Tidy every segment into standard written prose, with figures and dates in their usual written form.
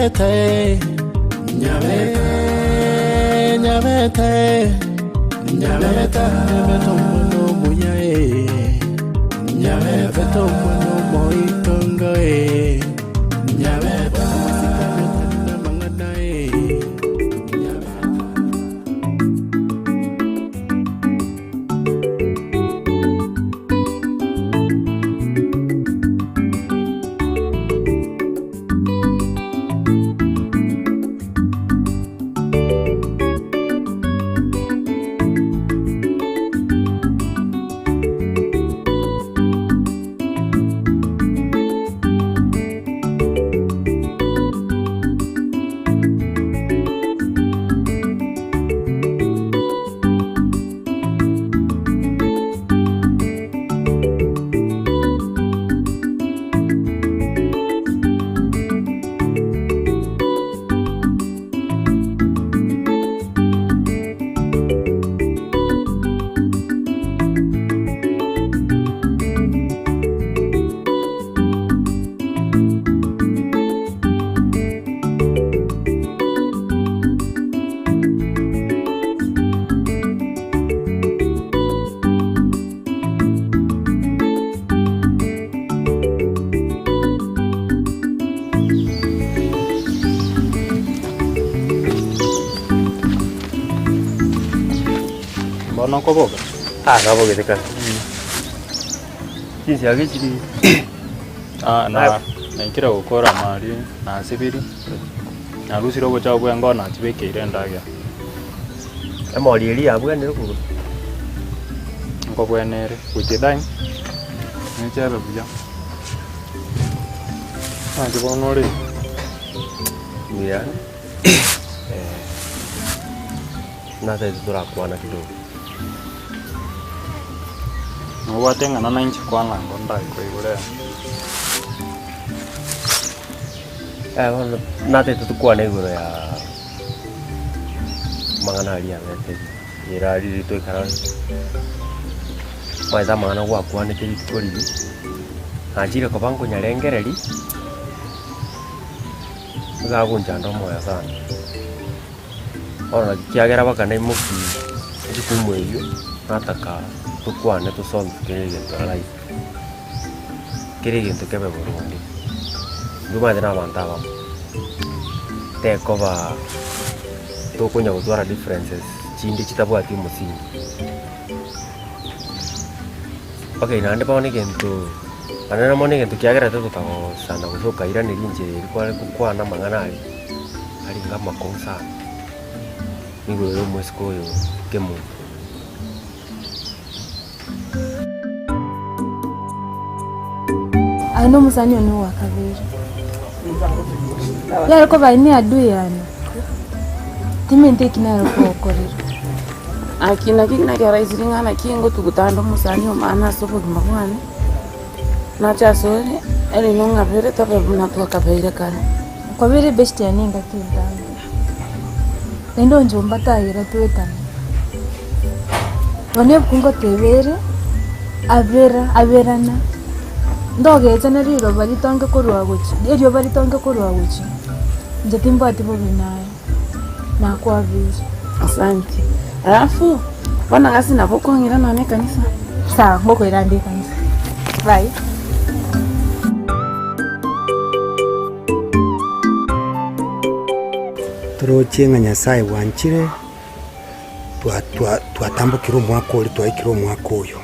Nyabeta, Nyabeta, Nyabeta, Nyabeta, Nyabeta, Muya, Nyabeta, Moitonga, Nyabeta, no koboga kaboga teka jinsi ya giciri na nkira gukora mari na sibiri na rusiro gocha bwa ngona tibekire ndaga amori eri abwa ne rukugo ngo bwenere kutidai ni chabe buja andi bonore ya na tete turakwana kidogo watenga na nanchi kwana ngondai kwa igure bueno nate tukwana igure ya mangana ali avete ira ali to ikara maiza mangana kwa kwana kiri tukori ajira ko banko nyarengereri za kunjando moya sana ona kiagera bakana imuki ikumwe iyo nataka tukwane tusolve kirigento life kirigento kebe Burundi nduma dena bantaba tekova tukunya gutwara differences chindi chitabwati musingi okay nande paone gento anana mone gento kiagera tututago sana gusoka ira nirinje kwale kukwana manganali ali ngama konsa nigo yo mwesko yo kemu aino musani ono wakabiri yaro ko baini adui yani timente kinaro ko korera akina kina raisiringa na kingo tukutando musani o mana sobo gimabwane na chasore ele nonga vere tabe buna to akabeire kale ko bere best yani ngakindanga endo njomba tayira twetana bone kungo tebere averana ndogecha na riro baritonge korwa guchi erio baritonge korwa guchi njetimba atibo binayo na kwa vizuri asante alafu bwana ngasi na bokongira na ne kanisa sawa ngoko irandi kanisa bye turochenga nyasaye wanchire twatambukira omwaka ori twaikira omwaka oyo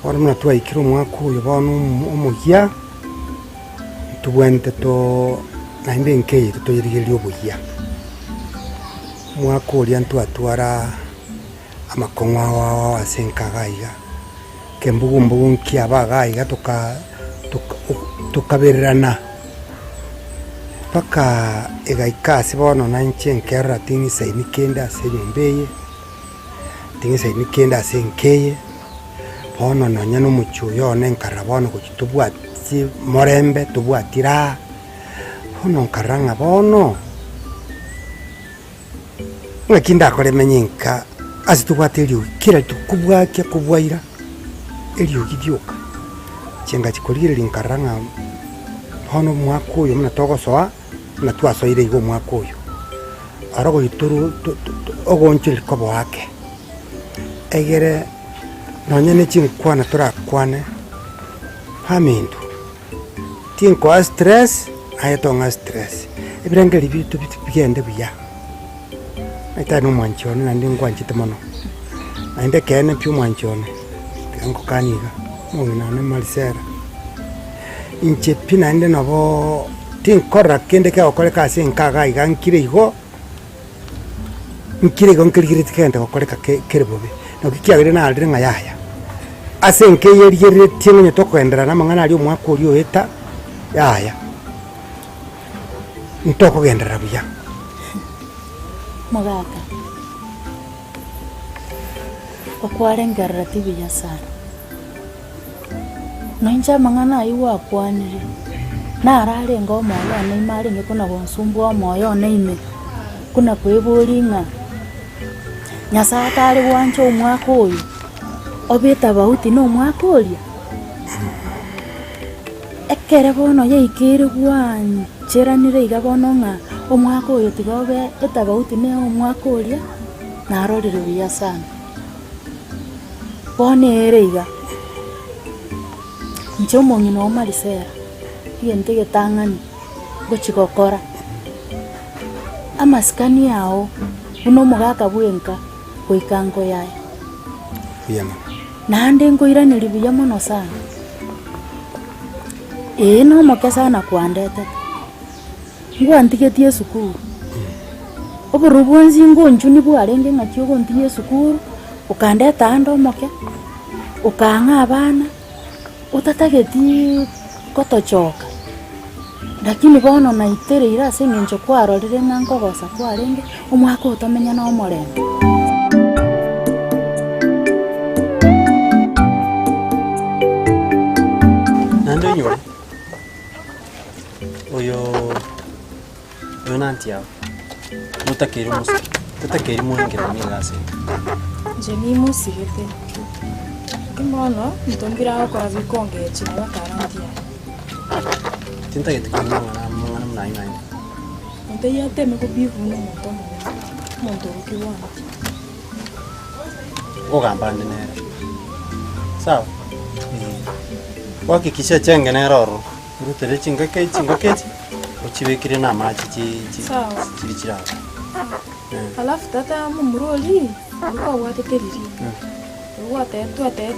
ora muna twaikira omwaka oyo bono omuya tubwente to naende nkeye tutoyerigeria obuya omwaka oria ntwatwara amakong'o awa ase nkagaiga kembugu nkiaba agaiga tukabererana paka egaika ase bono nanche nkerora tingi saini kenda ase nyomba eye tingi saini kenda ase nkeye bono nonya n'omochuo one nkarra bono gochi tobwati morembe tobwatira bono nkarra ng'a bono ng'aki ndakoremenya nka ase tobwate eriogi kera tukobwakia kobwaira eriogi rioka chenga chikorigereria nkarra ng'a bono omwaka oyo muna togosoa na twasoire igo mwaka uyu arago ituru ogonchiri kobo wake egere nonyene chinkwana turakwane hamindu tinko stress ayetonga stress ebirengeri bitu bigende buya aitano mwanchone nandi ngwanchite mono ainde kene pyu mwanchone ngo kaniga mungina ne malisera inche pina inde nabo tinkora kende ke okore kasi nkaga igankire igo nkire igo nkirigire tikende okore ka kerebobe no kikiagire na aldire ngayaya asenke yerigere tinye tokwendera na mangana ali omwaka oli oeta yaya ntoko gendera buya Magaka okwarengerera tibiya sana noinja mangana iwa kwanire narare ngo moyo ne mari nge kuna bonsumbwa moyo ne ime kuna kweboringa nyasaka ari wancho omwaka oyu obeta bauti no mwaka olia ekere bono yeikere gwanyu cheranire iga bono nga omwaka oyo tigobe etabauti ne omwaka olia narorire buya sana bone ereiga nchomo ngino omalisera yente getangani gochigokora amaskani yao uno mugaka bwenka koikango yae yema nande ngoiraniri buya mono sana no mokesa na kwandete ngwantigetie sukuru oburubonzi ngonjuni bwarenge ngati ogontiye sukuru ukandeta ando moke ukanga abana utatageti kotochoka lakini bono na itere ira sengencho kwarorire nganko gosa kwarenge omwaka utamenya na omorembe nando nyore oyo nanti yao mutakeri musi tutakeri muhengera milase Jeni musigete. Kimono ntombira akora bikonge china bakarantia. tinta yetukana mwana mnaina Nte yate me ko bivu no monto kiwana. ogamba nene sawa wakikisha chenge ne roro rutere chingake uchibekire na machi chirichira Alafu tata mumuroli uko watekeriri. Wate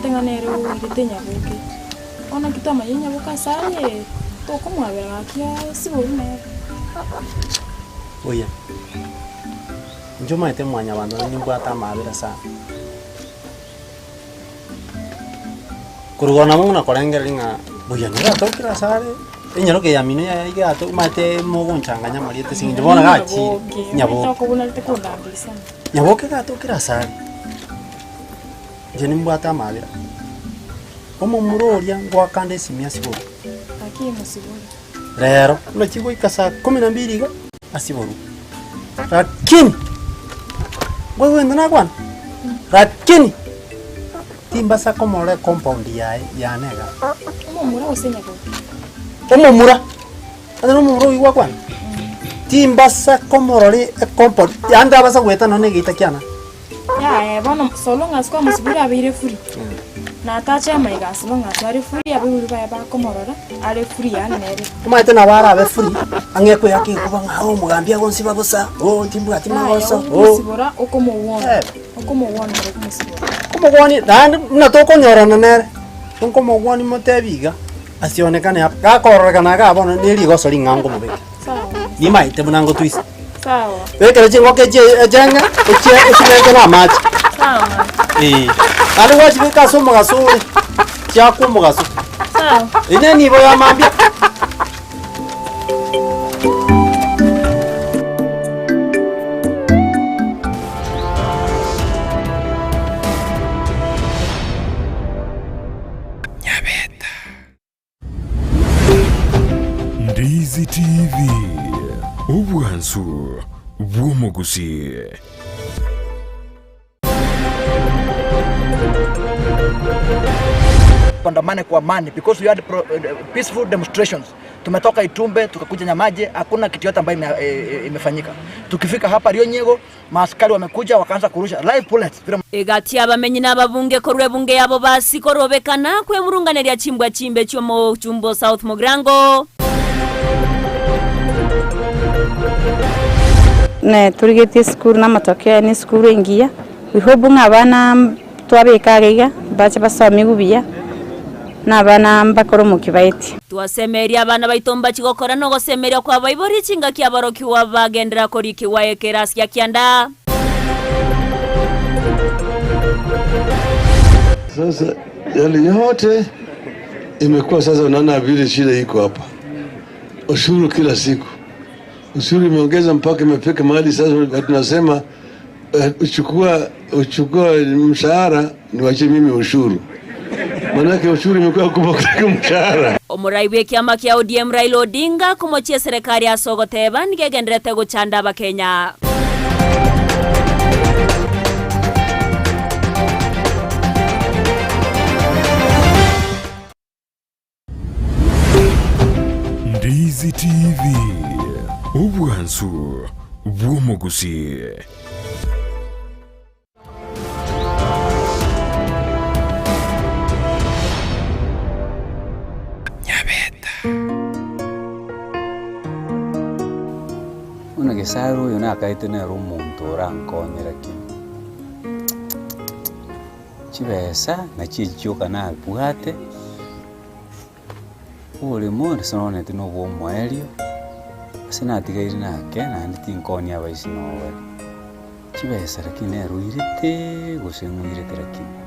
tenganere urite nyabuke. Ona kitama nyabuka sare to kumwabera kia sibone. oya njoma ite mwanya bantu nimbwata mabira sana kurugona muna korengera linga buya nira tokira sare enyaro ke yamino ya iga to mate mogonchanganya mariete sinje bona gachi nyabo nyaboke ga tokira sare je nimbwata mabira omo muroria ngwakande simia siboro Akimu sibone. rero no chigo ikasa 12 iga asiboro lakini wewe ndana kwan lakini timbasa komore compound ya nega Mumura usenya ko. omomura ano mumuro iwa kwan timbasa komore compound yanda basa gweta no negita kiana Ya bono solo ngasko musibira abire furi. Na tacha maiga solo ngasko ari furi abiri ba komorora ari furi ya nere. kumaite na bara abe free angeko yake kuba ngaho mugambia gonsiba bosa timbu atima bosa musibora okomo wona. Okomo wona ko musibora. como gwani dan na to konyorana nere como gwani motebiga asionekane gakororeka ga bono niri gosori ngango mubeke Sawa. ni maite munango twist Sawa. wekere chingo ke jenga uchimenge na machi Sawa. ali wachi bika somo gasuri chako mugaso Sawa. ine nibo ya mambia Ndizi TV Ubwansu Bw'Omugusii. Pandamane kwa amani because we had peaceful demonstrations Tumetoka Itumbe tukakuja Nyamaje, hakuna kitu yote ambayo imefanyika. Tukifika hapa Rionyego, maaskari wamekuja wakaanza kurusha live bullets. Egati abamenyi n'ababunge korwe bunge yabo basi korobekana kwe murunganeria chimbwa chimbe cyomo Chumbo South Mogrango. Ne turigeti skuru na matokeo ni skuru ingia. Wihobu ngabana twabekagega bache basomi gubiya. Nabana mbakoro mukibaiti. Twasemeria abana baitomba chigokora no gosemeria kwa baibori chinga kya baroki wa bagendera kori kiwaye kerasya kyanda. Sasa yale yote imekuwa sasa, unaona vile shida iko hapa. Ushuru kila siku. Ushuru imeongeza mpaka imefika mahali sasa tunasema uchukua mshahara niwache mimi ushuru. Manake ushuru imekuwa kubwa kuliko mshahara. Omuraiwe kiama kya ODM Raila Odinga kumochia serikali ya Sogoteba nigegenderete guchanda Abakenya. Ndizi TV Ubwansu Gusii. Nyabeta Una gesaru uyu nakaitenera omuntu orankonyera ki chibesa na chichuka na bwate uri muri sonete no bo mwaelio sinatigaire nake na nditinkonia abaisi nowe chibesa lakini eruirite gusengwirite lakini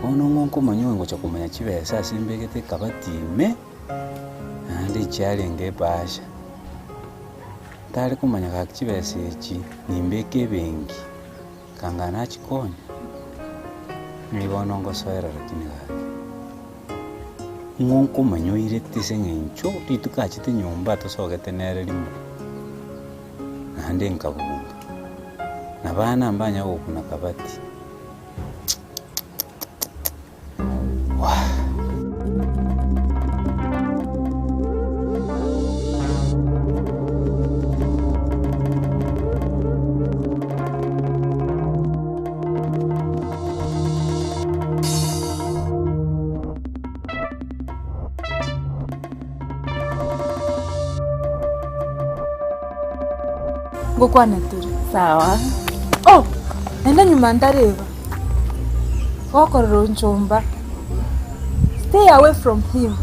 ono ngonko manyongo cha kumanya chibesa simbegete kabatime andi challenge basha tari kumanya ka chibesa echi nimbeke bengi kangana chikonya nibono ngosoera lakini ngonko manyoire tisengencho titukachite nyumba tosogete nere limu nande nkabunga nabana mbanya okuna kabati Ngokwana turi. Sawa. Oh, nenda nyuma ndareba. Wakororo nchomba. Stay away from him.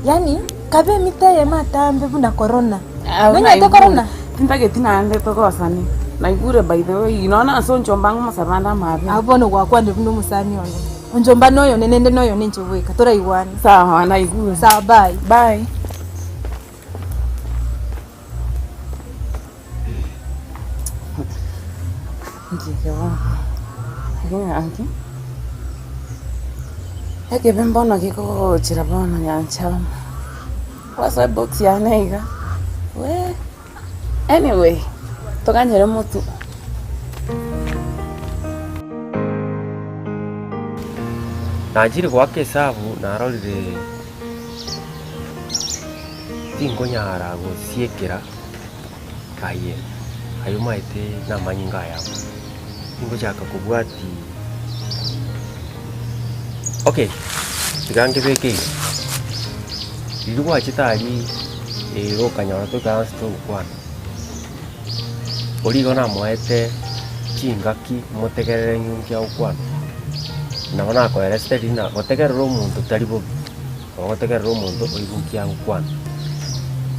Yani, kabe miteye matambe buna corona. Nanya to corona? Tintage tinande to kosani. Naigure by the way, inaona so nchomba ngoma sabanda mabe. Abono gwakwande buno musani ono. Nchomba noyo nenende noyo nincheweka. Tora iwani. Sawa, naigure. Sawa, bye. Bye. Anki eke bembono kiko chirabono nyancha wasa box ya neiga we anyway tokanyere mutu najiri gwake sabu narorire tingonyara gusiekera kaye ayumaite na manyinga yabo ngochaka kubwati okay tigange beke ilikuwa chitali kanyora to dance to kwana oligo na moete chingaki motegerere nyungia ukwana na wana ko arrested na motegerero umuntu talibo motegerero umuntu olibukia ukwana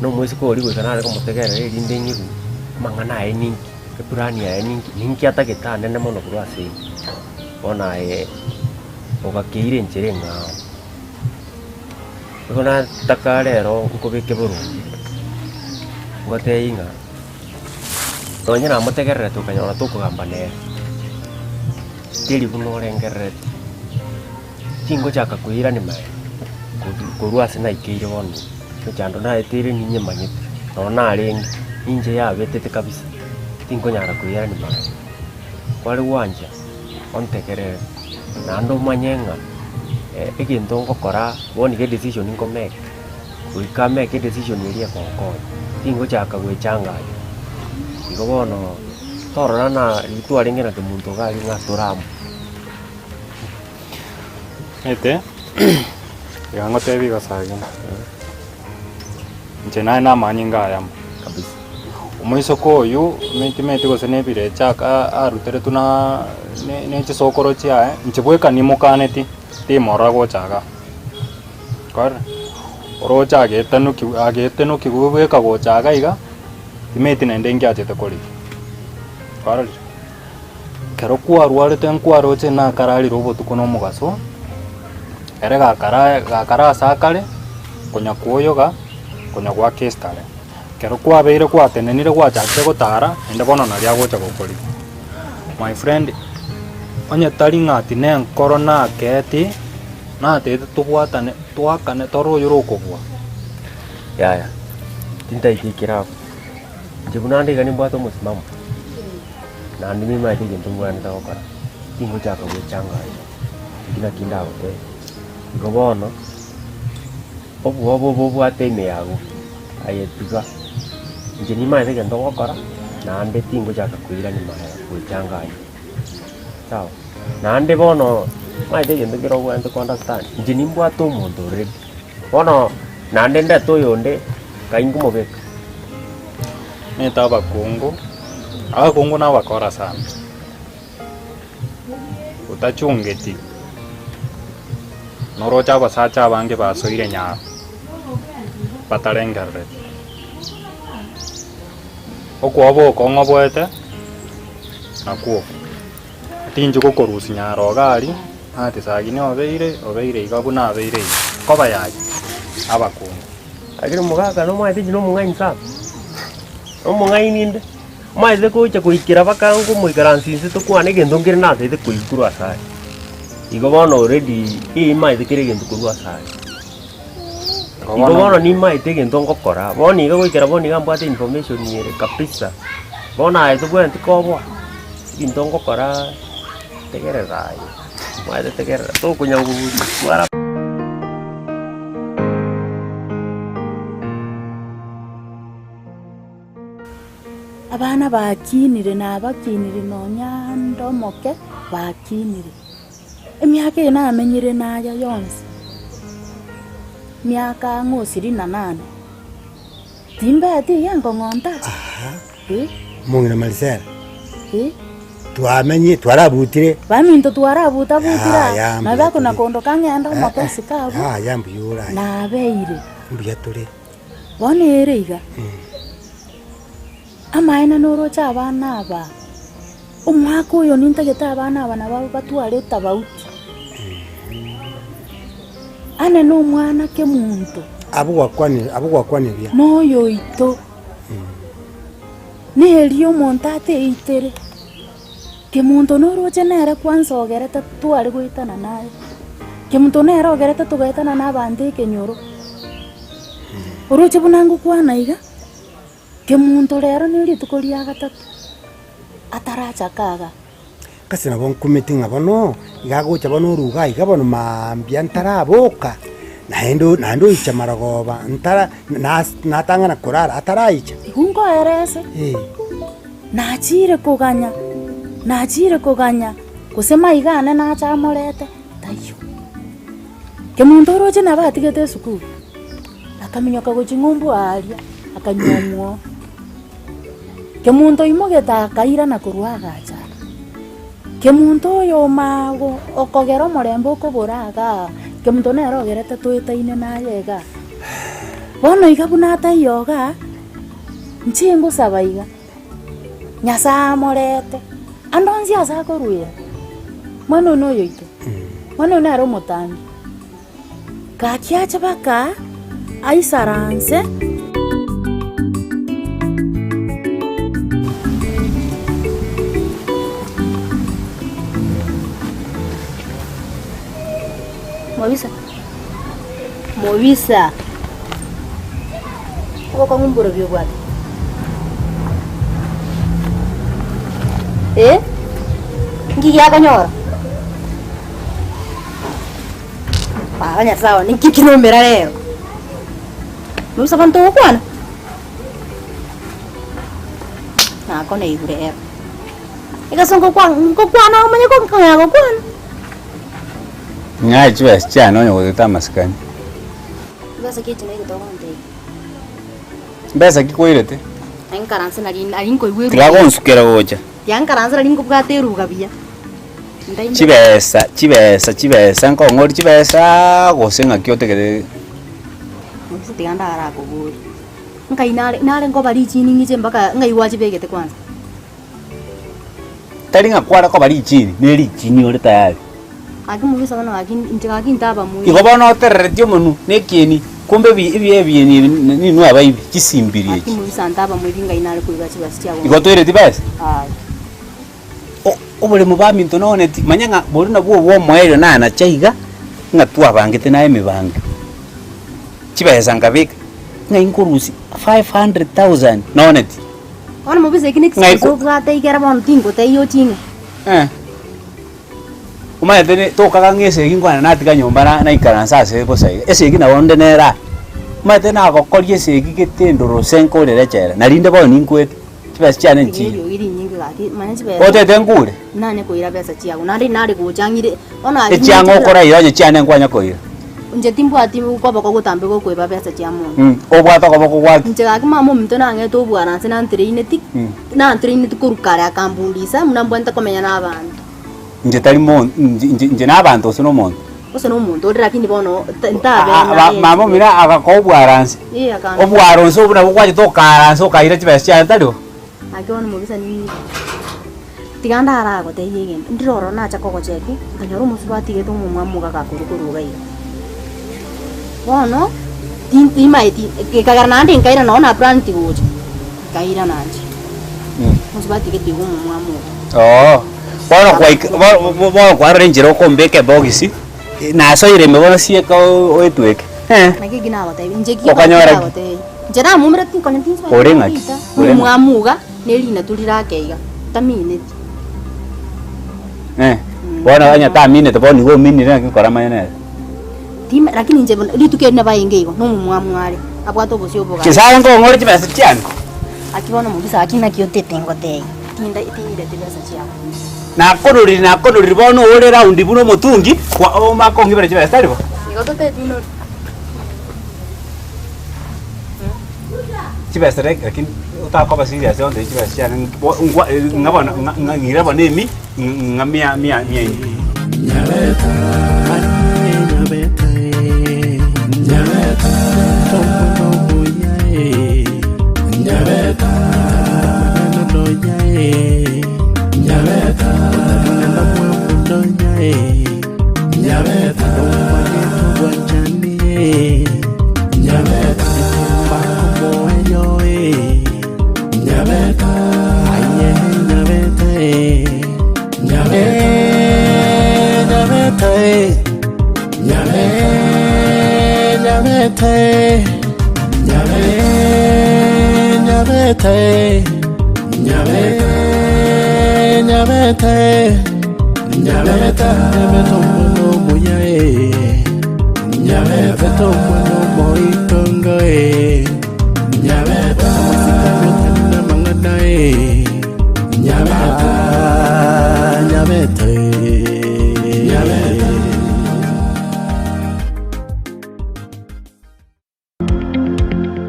no mwezi ko oligo kana ko motegerere linde nyigu mangana eningi Epurani ya ninki atageta nene mono kurwase ona ogakeire njere ngao ikona takarero nkobeke buru ngote inga tonya na motegerere tukanyora tukugamba ne tiri bunorengerere tingo chaka kuira ni mai kurwase na ikeire wono chando na etire ninye manyite ona arengi inje ya betete kabisa Tingonyara kuyara ni mai kwali wanja ontekere nando manyenga ekinto ngokora woni ke decision ngo make we can make a decision area kwa tingo chaka gwechanganya iko bono torana litwa ringena ke muntu gali ngastoramu ete yango tebi gasage njena na manyinga yam kabisa umuiso ko yu meti go sene bire chaka arutere tuna ne chisokoro chia nchibweka ni mukaneti ti mora go chaka kar oro chage tanu ki bweka go chaka iga imeti nende ngya chete koli kar kero kwa ruare ten kwa roche na karali robotu kono mugaso ere gakara sakale konya kuoyoga konya gwa kestale kero kwa beire kwa tenenire kwa chakse gotara ende bono na lya gocha gokori my friend onye tari ngati ne corona keti na te tubwatane twakane toro yoroko bwa ya tinta ikikira jibunande gani bwato musimamo na ndimi maite gintumwa nda okara tingo chaka gwechanga kina kindawo te gobono obu ateme yago ayetiga njeni maite gendo okara na ande tingo chaka kuira ni mahera gwechanga sawa na ande bono maite gendo kiro gwante understand njeni bwato mondo ready bono na ande nda toyonde kaingu mobeka neta bakungu abakungu n'abakora sana utachungeti norocha basacha abange basoire nya batarengerre okwabo kongobwete nakuo tinju kokorusi nyaro gari ati sagine obeire igabuna abeire koba yaji abakungu agire mugaga no mwaite no mungaini sa omungai ninde maize kucha kuikira bakangu muikaransinse tukwane gendo ngire na tete kuikuru asai igo bono already maize kire gendo kuru asai igo bono ni maite gendo ngokora boni igo kuikira boni gambwate information nyere kapisa bona aito kwente kobwa gendo ngokora tegere rai maize tegere to kunyangu mara abana bakinire na bakinire nonya ndomoke bakinire emyaka ina amenyire nayo yonse myaka ngosiri na 8 timbeti yango ngonta mungina malisera twamenye twarabutire baminto twarabuta butira na bako na kondo kangenda mapesi kabo yambu yura na beire mbiya tore bonere iga amaina norocha abana aba umwaka uyo nintageta abana aba nabo batware tabauti ane no mwana ke muntu abugwa kwani bya noyo ito neriyo montate itere ke muntu noroche nere kwanza ogereta tware goitana naye ke muntu nere ogereta tugaitana nabande kenyoro oroche bunangu kwana iga ke muntu rero niri tukoria gatatu ataracha kaga kasi na bon committee ngabono igagocha bono ruga igabono mambia ntaraboka naendo ichamaragoba ntara natangana kurara ataraicha ikungo erese nachire kuganya kusema igane nacha morete tayo ke muntu roje nabatigete sukuru akaminyoka gochingumbu aria akanyomwo ke muntu imogeta kaira na kurwagacha ke muntu yo mago okogero morembo kuburaga ke muntu nero gerete twitaine na yega bono igabuna tayoga nchingu sabaiga nyasa morete andonzi asa koruya mwana no yoito mwana nero mutangi kakiacha baka aisaranse Movisa. Uko kwa ngumbura vyo bwana. Ngiki yako nyora. Fanya sawa, nikiki nomera leo. Musa kan to kwana. Na ko nei gure er. Ika son ko kwana umanya ko kanga ko kwana. Ngai chwe cha no yo ta maskani. Basa kitu na iko nte. Basa kikoirete. Ang karansa na rin ko iwe. Tiga ko nsukera gocha. Yang karansa na rin ko bwateru kabia. Chibesa nko ngori chibesa gosenga kyote kede. Tiganda ara ko buri. Nkai nare ngo bari chini ngiche mpaka ngai wachi begete kwanza. Taringa kwara ko bari chini, neri chini ore tayari. Aki mugisa kana aki ntaka kintaba mu. Iko no terretio munu nekieni. Kumbe bi ni no abai kisimbiri iki. Aki mugisa ntaba mu binga inare kuiga chibasi chabo. Iko toire tibes? Ai. Obole mubami ntonone ti manyanga boruna bwo moero na chaiga ngatua bangete na emibange. Chibesa ngabika ngainkurusi 500,000 noneti. Ona mubisa ikini kiso bwate ikera bon tingo teyo chinge. Umayete to kagangese kingwana natika nyomba na ikaransa se bosai. Ese kina wonde nera. Umayete na gokorie se kiketendoro senko lerechera. Narinde bo ninkwete. Chibesa chane nchi. Ote tengure. Nane ko ira besa chiago. Nari ko changire. Ona echango kora iro chane nkwanya ko ira. Nje timbo ati ko bako gutambe ko kweba besa chiamo. Obwata ko bako gwaki. Nje ga mama mto nange to bwana sina ntrine tik. Na ntrine tukurukara akambulisa munambwenta komenya n'abantu. Nje tari mo nje n'abantu sono mo. Sono umuntu lakini bono ntabe. Mama mira akakobwaranse. Obwaronse obuna bukwaje to karanse okaira chibesa chane tariho. Akiona mubisa ni tiganda ara ko te yege ndiroro na cha koko cheki kanyoro musubati geto mu mwamuga ka kurukuruga iyo bono tinti maiti ke kagarna ndi nkaira naona pranti goje kaira nanje musubati geto mu mwamuga bono kwa renjero ko mbeke bogisi na so ire me bono sie ka oetweke nake gina ko te njeki ko te jera mumra tin konya tin so orenga mwamuga nelina tulira keiga tamine bona anya tamine to boni go mini na kora mayane tim lakini nje lituke na bayengego no mumwamware abwato bosio boga kisa ngo ngori chibesa cyane akibona mubisa akina kiyotete ngote tinda itinire tibesa cyane na konuri bono ore round buno mutungi kwa o makongi bere chibesa taribo ngotote dino chibesa lakini utakoba serious onde chibesa cyane ngabona ngira bonemi ngamia Nyabeta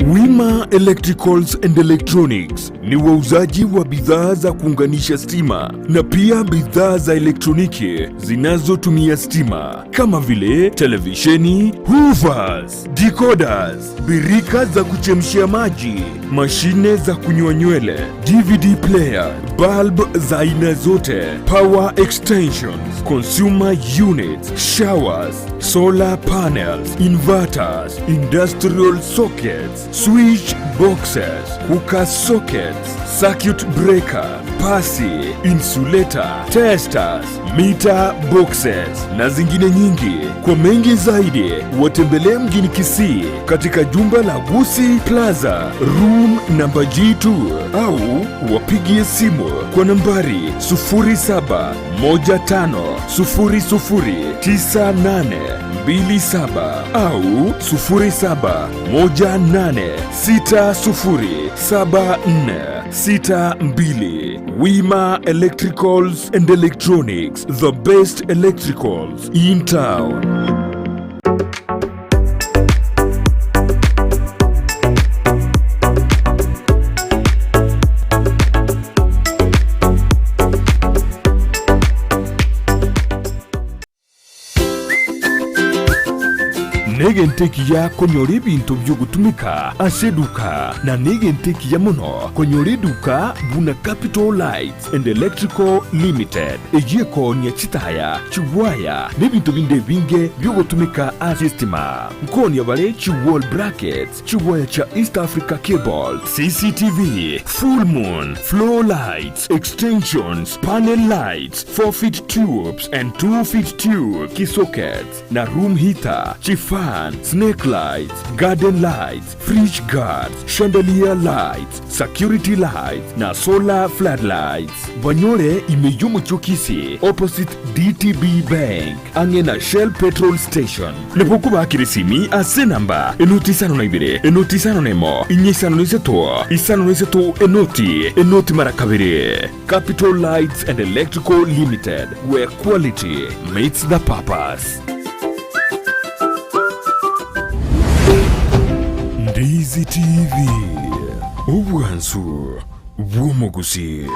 Wima Electricals and Electronics ni wauzaji wa bidhaa za kuunganisha stima na pia bidhaa za elektroniki zinazotumia stima kama vile televisheni, hoovers, decoders, birika za kuchemshia maji, mashine za kunyoa nywele, DVD player, bulb za aina zote, power extensions, consumer units, showers, solar panels, inverters, industrial sockets, switch boxes, cooker sockets, circuit breaker, pasi, insulator, testers, meter boxes na zingine nyingi. Kwa mengi zaidi, watembelee mjini Kisii katika jumba la Gusii Plaza, room namba G2 au wapigie simu kwa nambari 0715009827 au 0718607462. Wima Electricals and Electronics, the best electricals in town. Negentekiya konyora ebintu byogutumika aseduka na negentekiya muno konyora eduka buna Capital Lights and Electrical Limited egiyekonia chitaya chiwaya n'ebintu binde binge byogutumika asistima nkonia bale chiwall brackets chiwaya cha East Africa Cable, CCTV, full moon, floor lights, extensions, panel lights, 4-feet tubes and 2-feet tube kisockets na room heater, chifa, snake lights, garden lights, fridge guards, chandelier lights, security lights na solar floodlights. Banyore imeyumu chokisi opposite DTB Bank angena Shell petrol station. Lepokuba kirisimi ase namba enotisano na ibire enotisano nemo inyesano niseto enoti marakabire. Capital Lights and Electrical Limited, where quality meets the purpose. Ndizi TV, ubwansu bw'omugusi.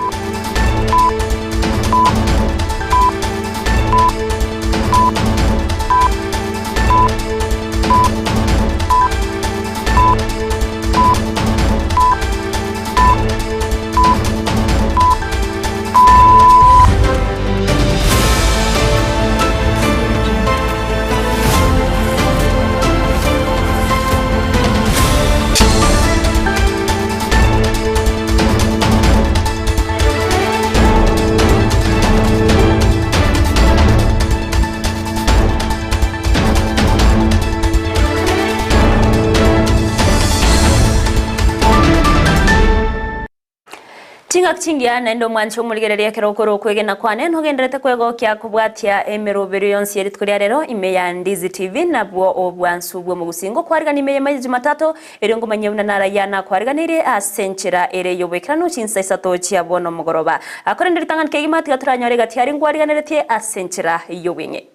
Chingia nendo mwancho muligereria kirokoro kwegena kwane ntogenderete kwego kya kubwatia emerobero yonsi yeritkuria rero imeya Ndizi TV nabwo obwansu bwo mugusingo kwariga nimeye maji Jumatatu erengo manyewuna narayana kwariga nire asenchera ere yobekano chinsa isato chia bono mugoroba akorenderi tangan kegimati gatranyore gatiari ngwariga neretie asenchera yowinge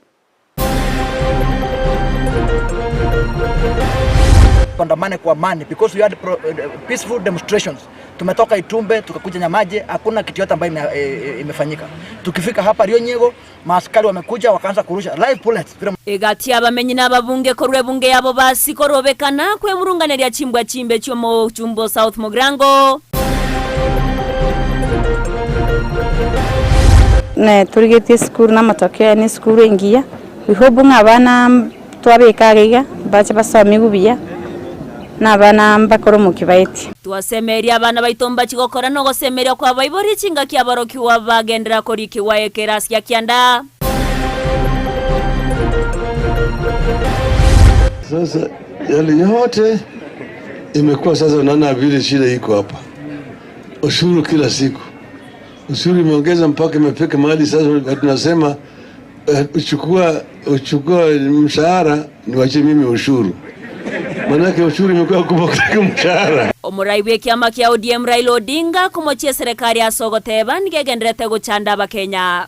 Kondamane kwa amani because we had peaceful demonstrations. Tumetoka Itumbe tukakuja Nyamaje, hakuna kitu yote ambayo imefanyika. Tukifika hapa Rionyego, maaskari wamekuja wakaanza kurusha live bullets. Egati abamenyi n'ababunge korwe bunge yabo basi korobekana kwe murunganeria chimbwa chimbe cyomo Chumbo South Mogrango. Ne turigeti skuru na matokeo ni skuru ingia. Bihobu ngabana twabekagega bache basoma gubiya. Nabana mbakoro mukibaiti twasemeria abana baitomba chigokora no gosemeria kwa baibori chinga kya baroki wa bagendera kori kiwaye kerasya kyanda. Sasa yale yote imekuwa sasa, unaona vile shida iko hapa. Ushuru kila siku, ushuru imeongeza mpaka imefika mahali sasa tunasema uchukua mshahara niwache mimi ushuru. Manake ushuru imekuwa kubwa kuliko mshahara. Omuraiwe kiama kya ODM Raila Odinga kumochia serikali ya Sogoteba nigegenderete guchanda Abakenya.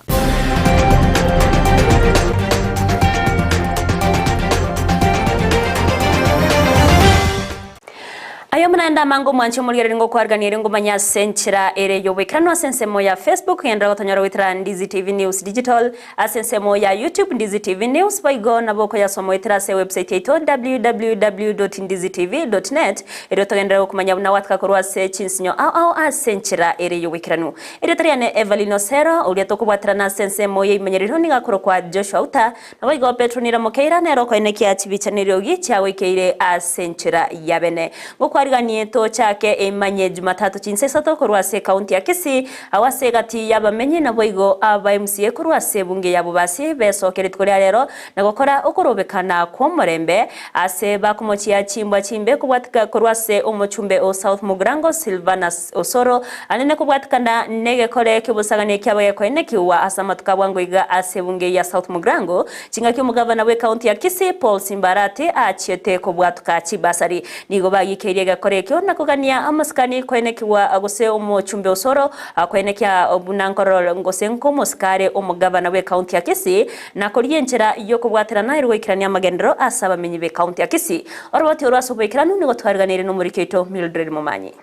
Ayo mnaenda mango mwancho mulire ngo kwarganire ngo manya senchira ere yobekano asensemo ya Facebook yenda gotonyora witra Ndizi TV News Digital asensemo ya YouTube Ndizi TV News baigo na boko ya somo witra se website yetu www.ndizitv.net ere togendera kumanya buna watka korwa se chinsinyo au asenchira ere yobekano ere triane Evelyn Osero uri tokubwatra na sensemo ye imenyeriro ni gakoro kwa Joshua Uta na baigo Petronira Mokeira nero ko eneki ya chibichaniro gi chawe keire asenchira yabene ngo twariganie to chake imanye Jumatatu chinsesato kurwase kaunti ya Kisii awase gati yabamenye na boigo aba MCA kurwase bunge yabo basi besokerit kuri rero na gukora ukurobekana kwa murembe ase bakumochia chimbwa chimbe kubwatika kurwase umuchumbe o South Mugrango Silvanus Osoro anene kubwatikana nege kore kibusagane kyabaye kwene kiwa asama tukabwangoiga ase bunge ya South Mugrango chinga ky'umugabana we kaunti ya Kisii Paul Simbarati achiete kubwatuka chibasari nigo bagikerie gakore kyo nakugania amaskani kwene kiwa agose umuchumbe Osoro kwene kya obunankoro ngosenko muskare umugabana we kaunti ya Kisii na koriyenchera yo kubwatirana irwikirania magendero asaba menyi be kaunti ya Kisii orwati orwasobekiranu nigo twariganire no muri keto Mildred Mumanyi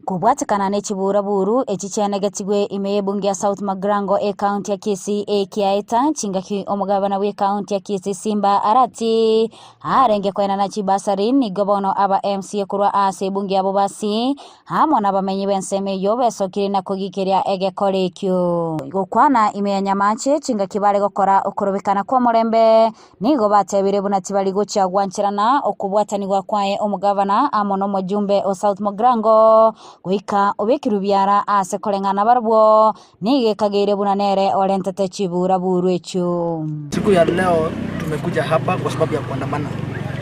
kubwatikana n'ekibura buru ekicyenegetigwe imeye bunge ya South Mugrango county ya Kisii ekiaita chingaki omugabana we county ya Kisii Simba arati arenge kwena na chibasari ni gobono aba MCA kurwa ase bunge abo basi hamwe n'abamenyi benseme yo besokire na kugikeria egekorekyo gukwana imeye nyamache chingaki bare gukora okurobekana kwa murembe nigo batebire bunatibali gucha gwanchirana okubwatanirwa kwae omugabana amono mujumbe o South Mugrango guika obekirubyara ase kolengana barbo nige kagere bunanere olentete chibura buru echo. Siku ya leo tumekuja hapa kwa sababu ya kuandamana,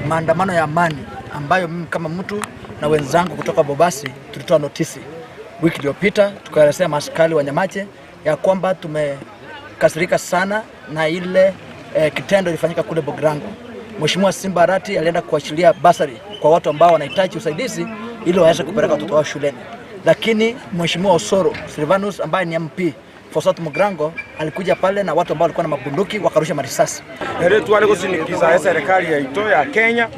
maandamano ya amani ambayo mimi kama mtu na wenzangu kutoka Bobasi tulitoa notisi wiki iliyopita, tukaelezea maaskari wa Nyamache ya kwamba tumekasirika sana na ile kitendo ilifanyika kule Bogrango. Mheshimiwa Simba Arati alienda kuachilia basari kwa watu ambao wanahitaji usaidizi ili waweze kupeleka watoto wao shuleni. Lakini Mheshimiwa Osoro Silvanus ambaye ni MP for South Mugrango alikuja pale na watu ambao walikuwa na mabunduki wakarusha marisasi. Nere tuwale kusinikiza serikali ya ito ya Kenya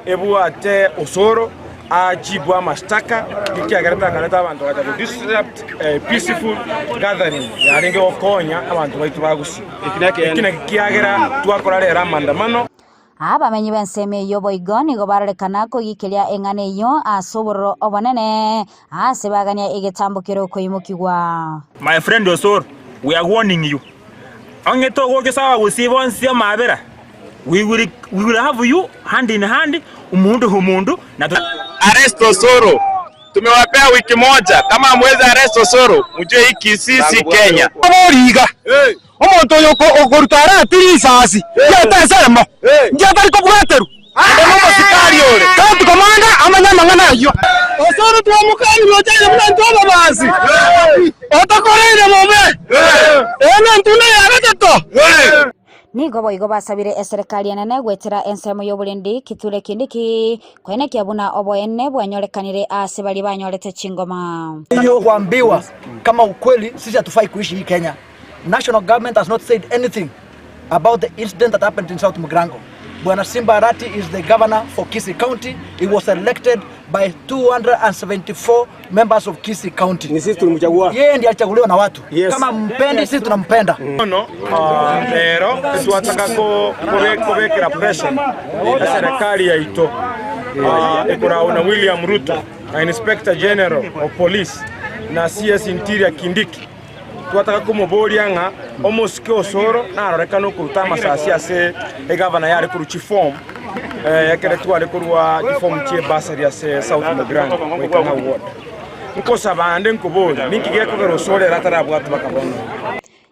ebu ate Osoro ajibwa mashtaka ikiagareta kaneta abantu bajya disrupt peaceful gathering yaringe okonya abantu baitu bagusi ikina kiagera twakora rera mandamano abamenyi benseme yo boigoni go barerekana ko gikelia engane yo asoboro obonene asebagania igetambukiro ko imukigwa. My friend Osoro, we are warning you. Angeto go kesawa gusibon sia mabera. We will have you hand in hand umundu na arrest Osoro. Tumewapea wiki moja, kama mwezi arrest Osoro mjue hii Kisii si Kenya. Omoriga omonto yoko okorutara tirisasi yatasemo njatari ko bwateru ndomo sikari ole kantu komanda amanya mangana yo Osoro twamukani lojaje mwanto babazi otakorere mobe ene ntune yarateto nigo boigo basabire serikali nene gwetera ensemo y'obulendi kitule kindiki kwene kyabuna oboene bwanyolekanire ase bali banyorete chingoma hiyo kuambiwa kama ukweli sisi hatufai kuishi hii Kenya. National government has not said anything about the incident that happened in South Mugrango. Bwana Simba Arati is the governor for Kisii County. He was elected by 274 members of Kisii County. Ni sisi tulimchagua. Yeye ndiye alichaguliwa na watu. Yes. Kama mpendi sisi tunampenda. Lero tuwataka kubekera pressure ya serikali ya ito ikura una William Ruto na Inspector General of Police na CS Interior Kindiki tuwataka kumuborianga omusike Osoro na arorekano kuruta masasi ase egavana yari kuruchi form yakere twale kurwa form tie basari ase South Mugrango wekanga ward nkosa bande nkubonye ninkige kugero Osoro ratarabwatu bakabona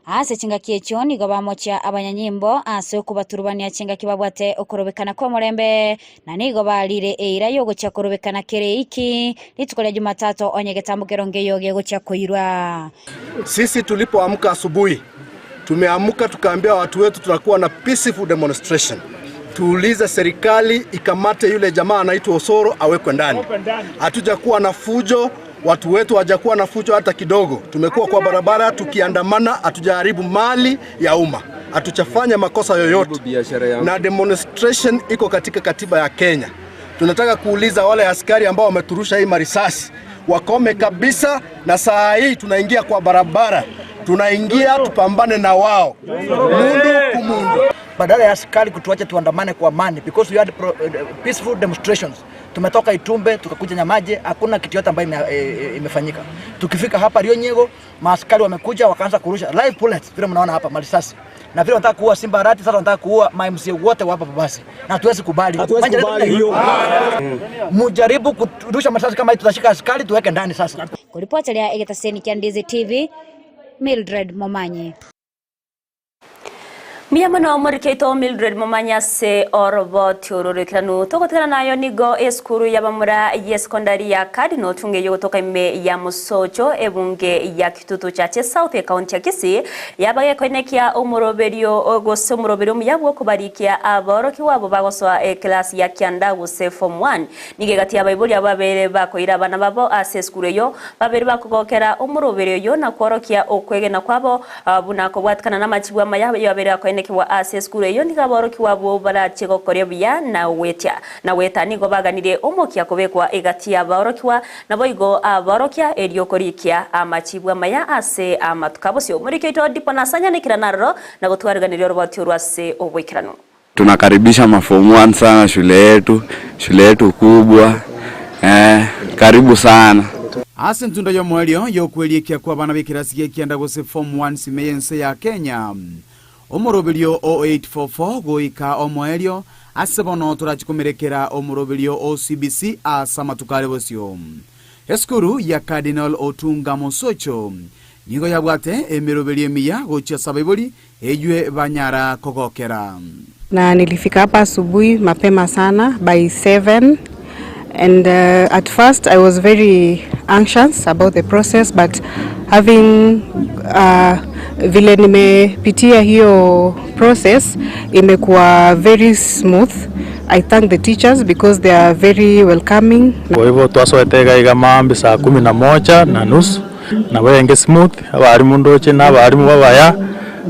ase chinga kiecho nigo bamochia abanyanyimbo ase kubaturubania chinga kibabwate okorobekana kwa murembe na nigo balire eira yo gocha korobekana kere iki litukole Jumatatu onyegetambukero ngeyo ge gocha koirwa. Sisi tulipoamka asubuhi tumeamka tukaambia watu wetu tutakuwa na peaceful demonstration. Tuulize serikali ikamate yule jamaa anaitwa Osoro awekwe ndani. Hatujakuwa na fujo, watu wetu hawajakuwa na fujo hata kidogo. Tumekuwa kwa barabara tukiandamana, hatujaharibu mali ya umma. Hatuchafanya makosa yoyote. Na demonstration iko katika katiba ya Kenya. Tunataka kuuliza wale askari ambao wameturusha hii marisasi wakome kabisa, na saa hii tunaingia kwa barabara. Tunaingia tupambane na wao. Mundu kumundu. Badala ya askari kutuacha tuandamane kwa amani because we had peaceful demonstrations. Tumetoka Itumbe tukakuja Nyamaje, hakuna kitu yote ambayo imefanyika. Tukifika hapa Rionyego, maaskari wamekuja wakaanza kurusha live bullets vile mnaona hapa marisasi. Na vile wanataka kuua Simba Arati, sasa wanataka kuua MMC wote hapa basi. Na hatuwezi kubali. Hatuwezi kubali hiyo. Mujaribu kurusha masasi kama hii, tutashika askari tuweke ndani sasa. Kuripotelea Kisii and Ndizi TV, Mildred Momanye. Miyamano murikeito Mildred Momanya se orobo tiororikanu tokotekana nayo nigo eskuru yabamura yeskondari ya Cardinal tunge yotoka ime ya Musocho ebunge ya Kitutu chache South County ya Kisii yabage konekia umuroberio gose umuroberio muyabwo kubarikia aboroki wabo bagoswa class ya Kianda guse form 1 nige gati abayibuli ababere bakoira bana babo aseskuru yo babere bakogokera umuroberio yo na kworokia okwegena kwabo bunako bwatkana na machibwa mayabe yabere kiwa access kure yo nigaboroki wabo barachego korebya na weta nigo baganire omokia kubekwa egati aborokiwa nabo igo aborokia eriokorikia amachibwa maya ase amatukabosyo muri keto diponasanya nikiranaro na gutwariganire robati rwase obwikirano. Tunakaribisha mafomu 1 sana shule yetu kubwa. Karibu sana. Ase ntunda yo mwelio yo kwelikia kwa bana bekirasi yekianda gose form 1 simeyense ya Kenya. Omoroberio O844 goika omwelio asebono turachikomerekera omoroberio OCBC asamatukale bosyo. Eskuru ya Cardinal Otunga Musocho nigo yabwate emeroberio miya gocha sabiboli ejwe banyara kogokera. Na nilifika hapa asubuhi mapema sana by 7 and at first I was very anxious about the process, but having vile nimepitia hiyo process imekuwa very smooth. I thank the teachers because they are very welcoming. Kwa hivyo twaswetega igamambi saa 11:30 na wenge smooth abarimu ndoche na abarimu babaya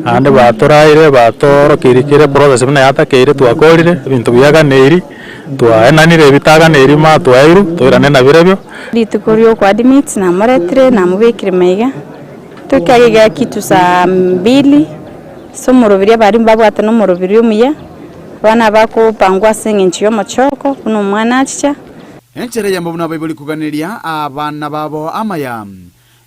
ande batoraire batorokirikire process bina yatakeire twakorire bintu byaganeri twaenanire bitaganeri ma twairu twirane na birebyo litukorio kwa admit na moretre na mubekire mega tukagega kitu saa 2 somorobiria bari mbabwata no morobirio muya bana bako pangwa sengenchiyo machoko kuno mwana achicha enchere yambo buna bayibuli kuganiria abana babo amaya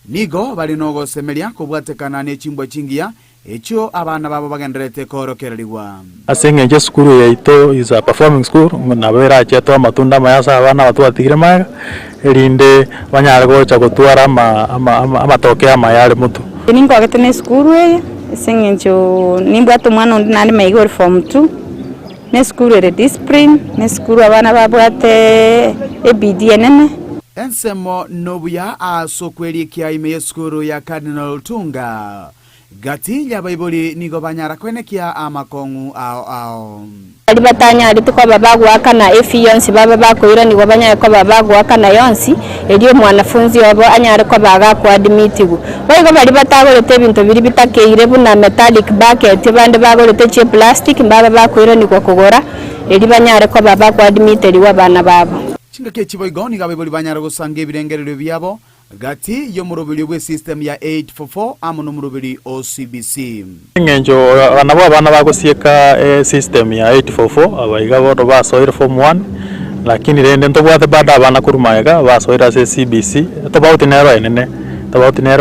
nigo bali nogo semeria kubwatekana n'echimbwa chingiya echo abana babo bagenderete korokererwa. Asengenje skuru yaito is a performing school nabera cheto amatunda mayasa abana batwatigire maga erinde banyara gocha gutwara amatoke amayare mutu ningo agetene skuru ye sengenjo nimbwato mwana undi nali maigori form 2 ne skuru ere discipline ne skuru abana babwate ebidnn ensemo nobuya asokwerikia ime skuru ya Cardinal Tunga gati ya Bible nigo banyara kwenekia amakongu ao ali batanya ali tukwa babagu akana efiyonsi baba bakoira nigo banyara kwa babagu akana yonsi eliyo mwanafunzi wabo anyara kwa baga kwa admitigu bayigo bali batagorete ebintu biri bitakeire buna metallic bucket bande bagorete che plastic baba bakoira nigo kugora eli banyara kwa baba kwa admiteri wa bana babo chinga ke chiboigo nigo Bible banyara gusanga ebirengerero byabo gati yo murobiri we system ya 844 amuno murobiri OCBC ngenjo anabo abana bagosieka system ya 844 abayiga bodo basoira form 1 lakini rende ntobwate bada abana kurumayaga basoira CBC tobauti nero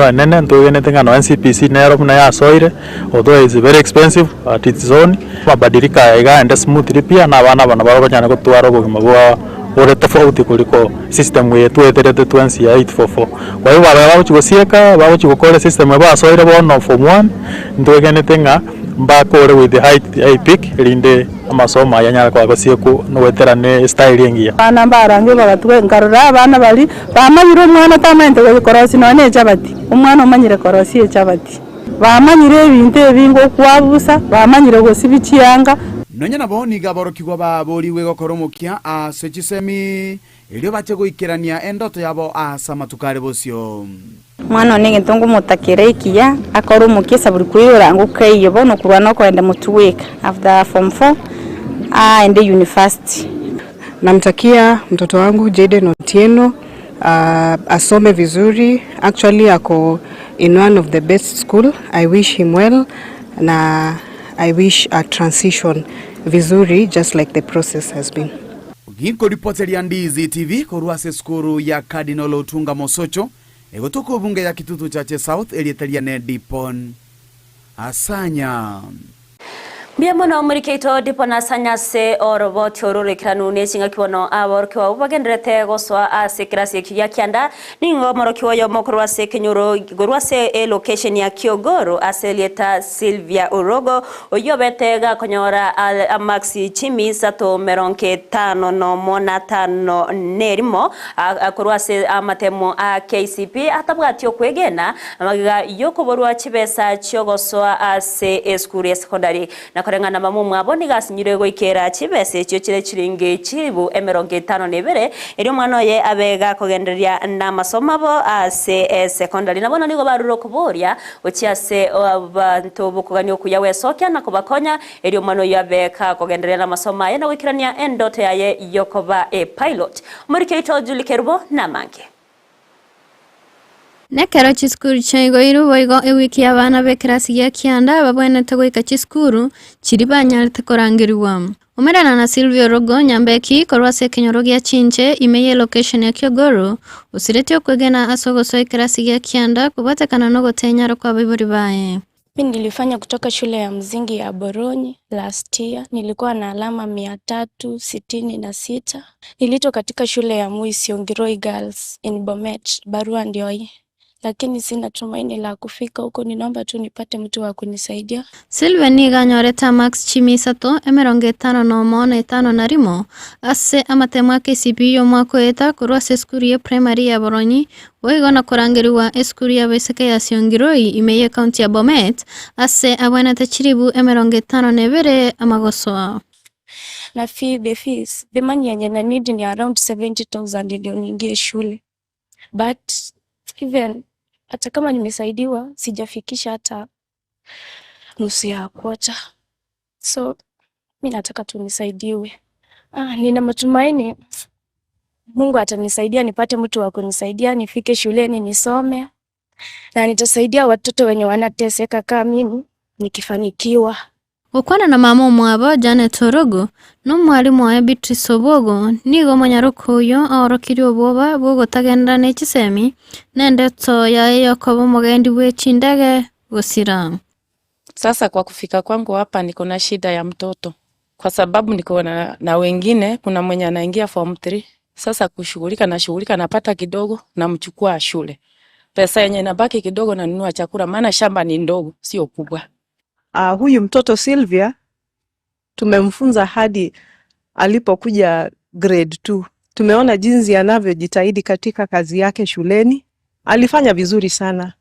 enene ntogene tengano NCPC nero muna yasoire although is very expensive at its own mabadilika yaga and smooth pia na abana baro banyana gutwara bugima bwa ore tofauti kuliko system yetu eterete twensi ya 844 kwa hiyo baba chigosieka baba chigokore system ba soire bono form 1 ndogene tenga mbakore with the high peak rinde amasoma yanyara kwa gosieku no weterane style yengia bana barange bagatwe ngarura abana bali bamanyire mwana tamente go korosi none chabati umwana umanyire korosi chabati bamanyire ibintu ebingo kwabusa bamanyire gosibichiyanga nonya nabo niga borokigwa baboriwe gokoromokia asechisemi ilio bache goikerania endoto yabo asamatukare bosyo mwana nige ntongo mutakire ikia akoromokia saburi kuyura ngukeyo bono kurwana ko ende mutuweka after form 4 ende university. Namtakia mtoto wangu Jaden Otieno asome vizuri. Actually ako in one of the best school. I wish him well na I wish a transition vizuri just like the process has been. Ginko ripoteri ya Ndizi TV koruase skuru ya Cardinal Otunga Musocho egotoko bunge ya Kitutu chache South elietalia ne dipon asanya. Biamono murikeito dipona sanyase orobo tiorore kranune singa kiwono aborki wa bagenderete goswa asekrasi ya kianda ningo moroki wa yomokorwa se kenyoro gorwase location ya Kiogoro aselieta Sylvia Urogo oyobetega konyora amaxi chimi sato meronke 5 no mona 5 nerimo akorwase amatemo a KCP atabwatyo kwegena amaga yokoborwa chibesa chogoswa ase eskuri secondary na korengana mamu mwabo nigasinyire goikera chibese cyo kire chiringe chibu 52 eri mwana ye abega kogenderia na masomabo ase secondary nabona nigo baruro kuboria uchiase abantu bukuganyo kuyawe sokya na kubakonya eri mwana ye abeka kogenderia na masoma ye na wikirania endote yaye yokoba pilot muri keito Judicial na mange Nekero chiskuru chaigo iru boigo ewiki abana bekirasi ya kianda babwenete goika chiskuru chiribanyarite korangiriwa. Umerana na Sylvia Rogo nyambeki korwase kenyoro gya chinche imeye location ya Kiogoro usiretio kwegena asogoso ikirasi ya kianda kubatekana no gotenyaro kwa biburi bae. Mimi nilifanya kutoka shule ya mzingi ya Boronyi last year. Nilikuwa na alama 366. Nilitoka katika shule ya Muisiongiroi Girls in Bomet, barua ndio hii. Lakini sina tumaini la kufika huko, ninaomba tu nipate mtu wa kunisaidia. Sylvia niga nyoreta Max Chimisato 5 no mona 5 narimo ase amatemwa KCP yo mwako eta kurwase skuru ya primary ya Boronyi oigo na korangiriwa skuru ya beseke ya Siongiroi imeye county ya Bomet ase abwana tachiribu 52 amagosoa. Na the fees, the money yenye na need ni around 70,000 ndio niingie shule. But even hata kama nimesaidiwa sijafikisha hata nusu ya kwota. So mimi nataka tu nisaidiwe. Nina matumaini Mungu atanisaidia nipate mtu wa kunisaidia nifike shuleni nisome. Na nitasaidia watoto wenye wanateseka kama mimi nikifanikiwa. Ukwana na mama mwabo Janet Orogo no mwalimu wa Beatrice Obogo nigo manyaruko yo aorokiryo boba bogo tagenda ne chisemi nende to ya kobo mugendi we chindage gosira. Sasa kwa kufika kwangu hapa niko na shida ya mtoto. Kwa sababu niko na wengine kuna mwenye anaingia form 3. Sasa kushughulika napata kidogo na mchukua shule. Pesa yenye inabaki kidogo na nunua chakula maana shamba ni ndogo sio kubwa. Huyu mtoto Sylvia tumemfunza hadi alipokuja grade 2. Tumeona jinsi anavyojitahidi katika kazi yake shuleni. Alifanya vizuri sana.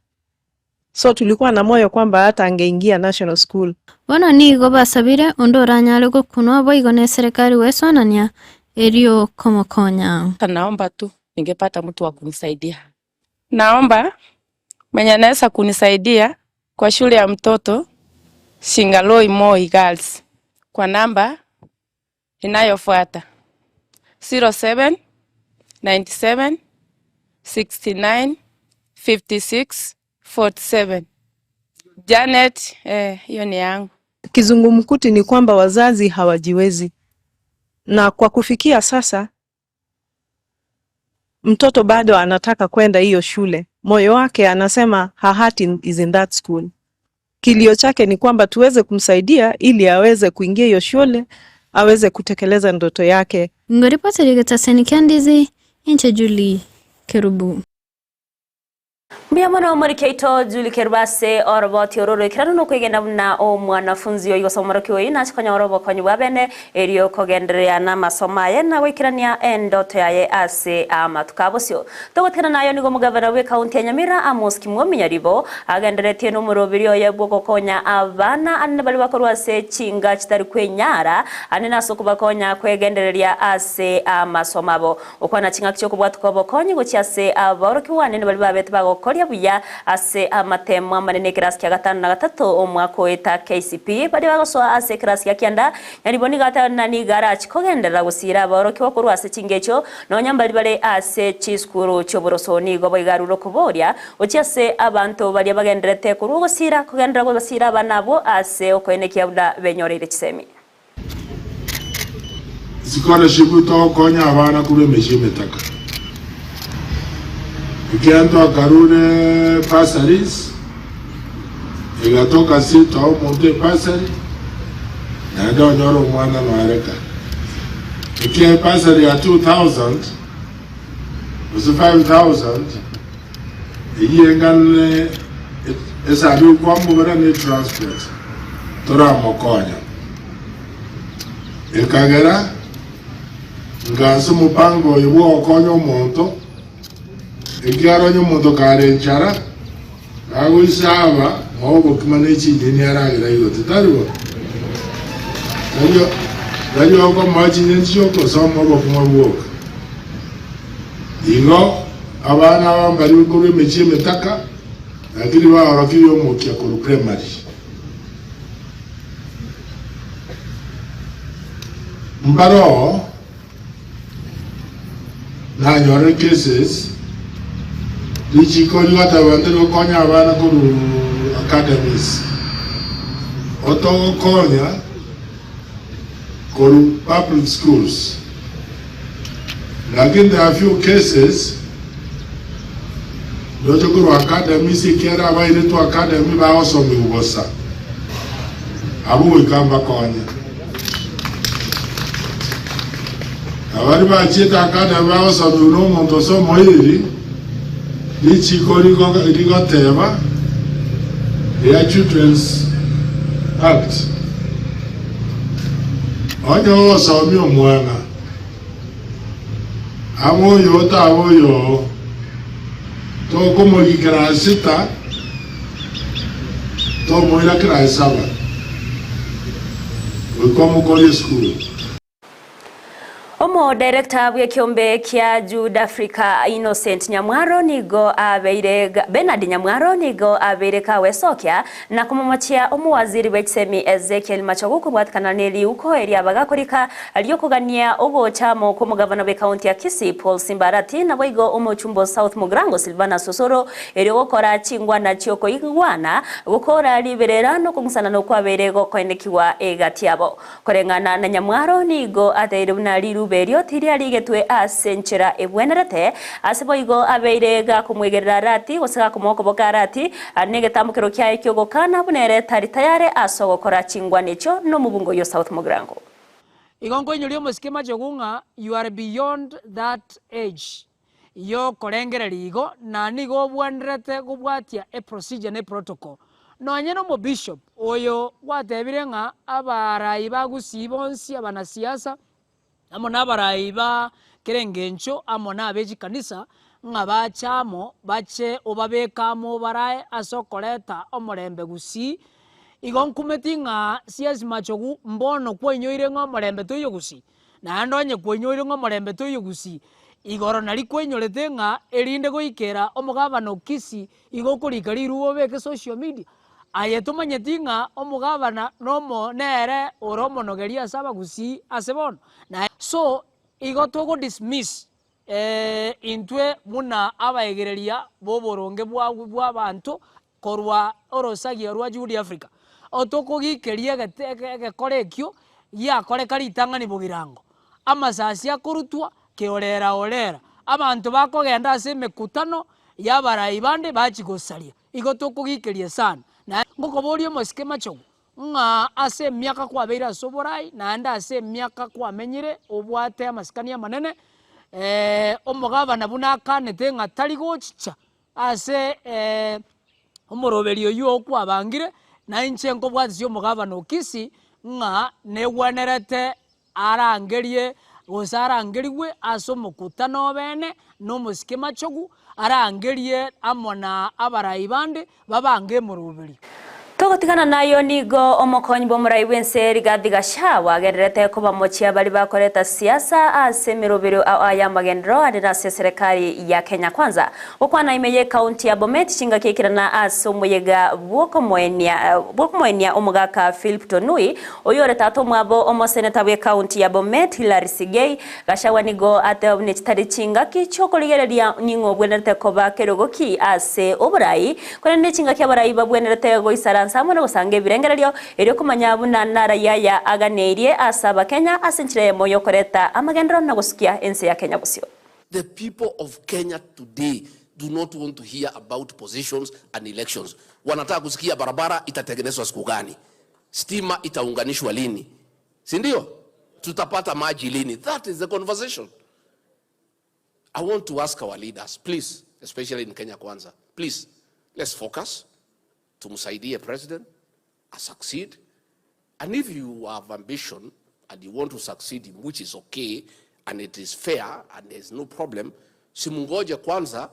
So tulikuwa na moyo kwamba hata angeingia national school. Wana nigo basabire ondora nyale go kuno boigo ne serikali wesonania erio komokonya. Naomba tu ningepata mtu wa kunisaidia. Naomba mwenye anaweza kunisaidia kwa shule ya mtoto Singaloi Moi Girls kwa namba inayofuata 07 97 69 56 47. Janet, hiyo ni yangu. Kizungumkuti ni kwamba wazazi hawajiwezi. Na kwa kufikia sasa mtoto bado anataka kwenda hiyo shule. Moyo wake anasema her heart is in that school. Kilio chake ni kwamba tuweze kumsaidia ili aweze kuingia hiyo shule, aweze kutekeleza ndoto yake. Ngoripata ligeta senikia Ndizi inche Juli Kerubu. Biamono murikeito Judicial base oroboti ororo kirano kwegenda na o mwanafunzi yo yosomoro kiwe na chikonya orobo konyu babene erio kogenderea na masoma ye na wikirania endoto yaye ase amatukabosyo togotera nayo nigo mugavana we county ya Nyamira Amos Kimwominyaribo agenderetie no murobirio ye bwoko konya abana anne bali bakorwa se chinga kitari kwenyara anena sokubakonya kwegendereria ase amasomabo ukwana chinga kicho kubwatuko bokonyi gochiase aboroki wane bali babete bagokoria buya ase amatemo manene kirasi kya 5 na 3 omwaka weta KCP bali bagosoa ase kirasi kya kianda yani boni gatana ni garage kogendera gusira aboroki bakorwa ase chingecho no nyambali bale ase chiskuru choborosoni gobo igaruro kuboria ochiase abantu bali bagenderete kurugosira kogendera gobasira banabo ase okwenekia buda benyorere chisemi scholarship to konya abana kube meshimetaka ikianto akarune passaries igatoka sita au monte passari na ndo nyoro mwana no areka ikie pasari ya 2000 usi 5000 iye ngane esa du kwa mbora ni transport tora mokonya ekagera ngase mupango iwo okonyo omonto ikiaro nyomonto kare nchara ago isaba mobo kimane chini aragira igo tutariwo Dayo ko maji nensio ko somo bo kumwoka igo abana bambari ko mechi metaka agiri ba arakiyo mo kya ko primary mbaro na nyore cases dichi ko liwata bandero konya abana ko academies oto konya Koru public schools. Lakini there are few cases dojo kuru academy si kera ba ile tu academy ba oso mi ubosa. Abu ikamba konya. Awari ba chita academy ba oso mi no monto so moiri. Dichi kori ko irigo tema. Ya Children's Act. Onyo oso mi omwana. Amoyo ta amoyo. To como ligrasita. To moira krasaba. We como college school. Omo director bwe kiombe kia Jude Africa Innocent Nyamwaro nigo abeire Bernard Nyamwaro nigo abeire kawe sokya na kumumachia omu waziri w'ekisemi Ezekiel Machogu kubwatikana neli uko eri abagakorika aliyokugania ogochamo ko mugavana be county ya Kisii Paul Simbarati na bwigo omu chumbo South Mugrango Silvana Sosoro eri okora chingwa na chioko igwana gukora liberera no kumusana no kwabere gokoendekiwa egatiabo korengana na Nyamwaro nigo ateire na liru berio tiria ligetwe asenchera ebwenerete asiboigo abeirega kumwegerera rati gosega kumoko bokarati anegetambukiro kya ekyogo kana bunere tari tayare asogokora chingwa nicho no mubungo yo South Mugrango igongo inyurio musikema jogunga you are beyond that age yo korengere ligo na nigo bwenerete gubwatia a procedure ne protocol no nyeno mo bishop oyo watebirenga abarai bagusii bonsi abana siasa amo nabarai ba kerengencho amo nabeji kanisa nga bachamo bache obabekamo barae asokoleta omorembe Gusii igon kumeti nga CS Machogu mbono kwenyoire nga omorembe toyo Gusii na ndonye kwenyoire nga omorembe toyo Gusii igoro nari kwenyorete nga erinde goikera omugabano Kisii igokurika riruo beke social media ayetumanyeti nga omugabana nomo nere oromonogeria saba Gusii asebono na so igotogo dismiss intwe muna abaegereria boboronge bwa bantu korwa orosagia rwa Jude Africa otokogikeria gekorekyo yakoreka ritangani bugirango amasasi akorutwa keorera orera abantu bakogenda ase mekutano yabarai bande bachigosaria igotokogikeria sana na ngokoborio mosike Machogu nga ase miaka kwa beira soborai na anda ase miaka kwa menyire obwate amasikania manene omugabana buna kanete nga tari gochicha ase omoroberio yo kwa bangire na inchenko bwatsi omugabana Kisii nga negwanerete arangerie gosarangeriwe ase omokutano bene no mosike Machogu arangerie amona abarai bande babange moroberi Togotigana nayo nigo omokonyi bomurai wense Rigathi Gachagua agererete ko bamochia bali bakoreta siasa ase mirobero aya magendro adira serikali ya Kenya Kwanza okwana imeye county ya Bomet chinga kekirana ase omuyega bwokomwenia omugaka Philip Tonui oyoreta atomwabo omoseneta bwe county ya Bomet Hilary Sigei Gachagua nigo atebune chitari chinga kichokoligereria ningo bwenerete ko bakerogoki ase oburai kone chinga kya barai babwenerete goisara samwana gosange birengererio eri kumanya buna nara yaya aganeirie asaba Kenya asenchire moyo koreta amagendro na gusikia ense ya Kenya busio. The people of Kenya today do not want to hear about positions and elections. Wanataka kusikia barabara itatengenezwa siku gani, stima itaunganishwa lini, Si ndio? Tutapata maji lini? That is the conversation. I want to ask our leaders, please, especially in Kenya Kwanza, please, let's focus. Tumsaidie president, succeed. And if you have ambition and you want to succeed, which is okay, and it is fair, and there's no problem, simungoje kwanza,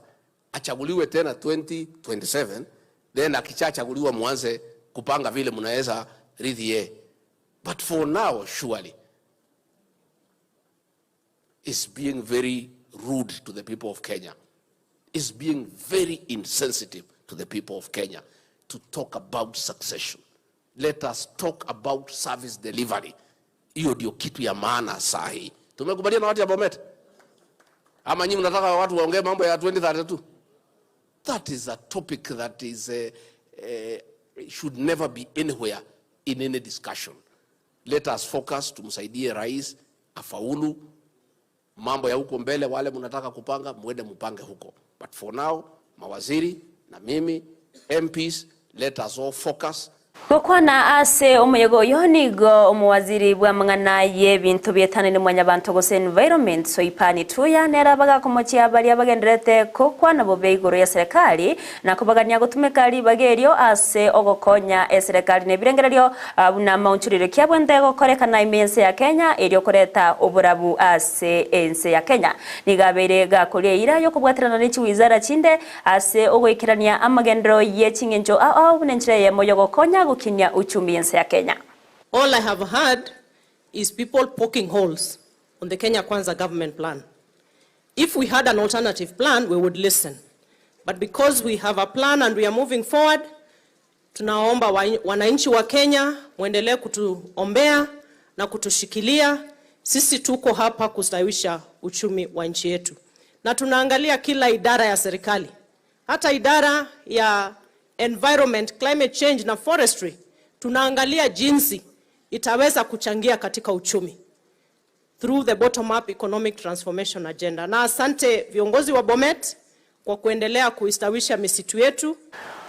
achaguliwe tena 2027, then akichachaguliwa mwanze kupanga vile mnaweza ridhie. But for now, surely, it's being very rude to the people of Kenya. It's being very insensitive to the people of Kenya to talk about succession. Let us talk about service delivery. Hiyo ndio kitu ya maana sahi. Tumekubaliana na watu ya Bomet? Ama nyinyi mnataka watu waongee mambo ya 2032? That is a topic that is should never be anywhere in any discussion. Let us focus, tumsaidie rais afaulu. Mambo ya huko mbele wale mnataka kupanga, muende mpange huko. But for now, mawaziri na mimi, MPs, let us all focus. Gukwana ase umuyogo yonigo umuwaziri bwa mangana ye bintu byetane ni mwanya bantu gose environment so ipani tuya nerabaga komochi abali abagenderete kokwana bobeigoro ya serikali na kubagania gutumekali bagerio ase ogokonya serikali ne birengerero abuna maunchurire kyabwende gokorekana imense ya Kenya eryo koreta oburabu ase ense ya Kenya nigabere gakorie ira yo kubwatirana ni chiwizara chinde ase ogoikirania amagendero ye chingenjo bunenchire ye moyogo konya gukinya uchumi ense ya Kenya. All I have heard is people poking holes on the Kenya Kwanza government plan. If we had an alternative plan, we would listen. But because we have a plan and we are moving forward, tunaomba wananchi wa Kenya muendelee kutuombea na kutushikilia. Sisi tuko hapa kustawisha uchumi wa nchi yetu. Na tunaangalia kila idara ya serikali. Hata idara ya environment, climate change na forestry, tunaangalia jinsi itaweza kuchangia katika uchumi through the bottom-up economic transformation agenda. Na asante viongozi wa Bomet kwa kuendelea kuistawisha misitu yetu.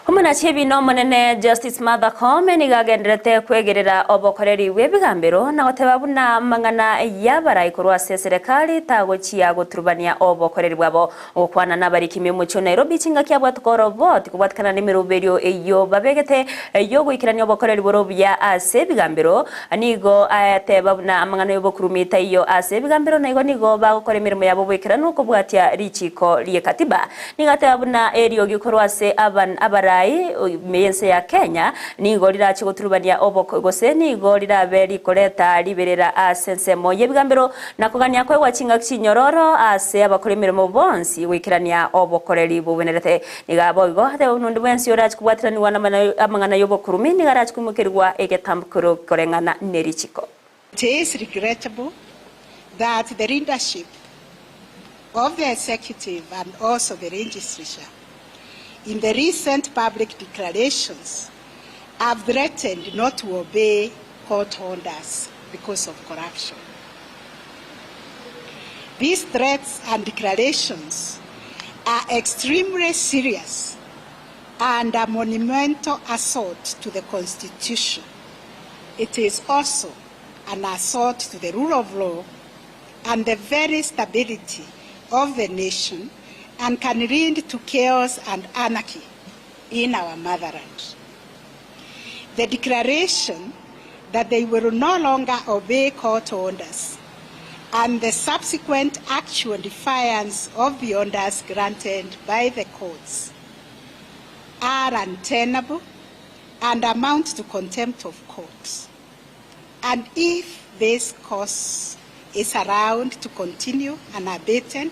Humana chebi no manene Justice Mother Kome nigagenderete kwegerera obokoreri webigambiro na gotebabuna mangana yabara ikorwa serikali tagochia guturubania obokoreri bwabo okwana nabarikime mucho Nairobi chinga kyabwa tukorobot kubwatkana nimiruberio eyo babegete eyo gwikirania obokoreri borobya ase bigambiro anigo atebabuna amangana yobokurumita iyo ase bigambiro naigo nigo bagokore mirimo yabo bwikira nuko bwatia richiko liye katiba nigatebabuna erio gikorwa ase abara meyense ya Kenya nigo lirachi guturubania oboko gose nigo liraberi koreta liberera asense moye bigambiro nakugania kwe wachinga kinyororo ase abakoremeremo bonsi wikirania obokoreri bubenerete nigabo igo hate unundi bwensi yorachi kubwatirani wana amangana yobokurumi nigarachi kumukirwa egetambukuro korengana nerichiko. It is regrettable that the leadership of the executive and also the legislature in the recent public declarations have threatened not to obey court orders because of corruption. These threats and declarations are extremely serious and a monumental assault to the Constitution. It is also an assault to the rule of law and the very stability of the nation, and can lead to chaos and anarchy in our motherland. The declaration that they will no longer obey court orders and the subsequent actual defiance of the orders granted by the courts are untenable and amount to contempt of court. And if this course is allowed to continue unabated,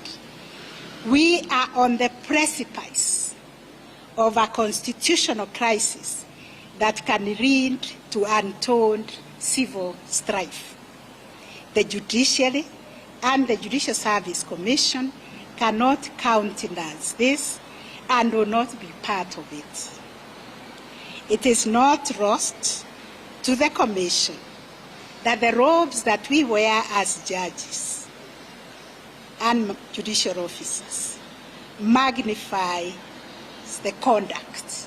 we are on the precipice of a constitutional crisis that can lead to untold civil strife. The Judiciary and the Judicial Service Commission cannot countenance this and will not be part of it. It is not lost to the Commission that the robes that we wear as judges and judicial officers magnify the conduct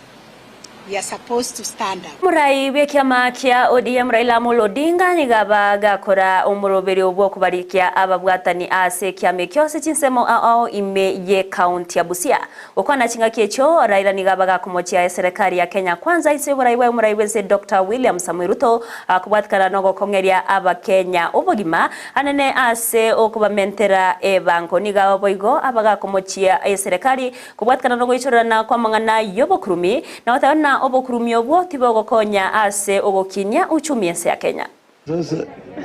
we are supposed to stand up. Murai bekiama kia ODM Raila Amolo Odinga nigaba gakora umuroberi obwo kubarikia ababwatani ase kiame kyose chinsemo ao ime ye county ya Busia. Okwana chinga kiecho Raila nigaba gakumochia serikali ya Kenya kwanza ise muraiwe Dr. William Samoei Ruto kubwatkana nogo kongeria aba Kenya obogima anene ase okubamentera ebanko nigaba boigo abagakumochia serikali kubwatkana nogo ichorana kwa mangana yobokurumi na watana obokurumi obwo tibogo konya ase ogokinya uchumi ya Kenya. Sasa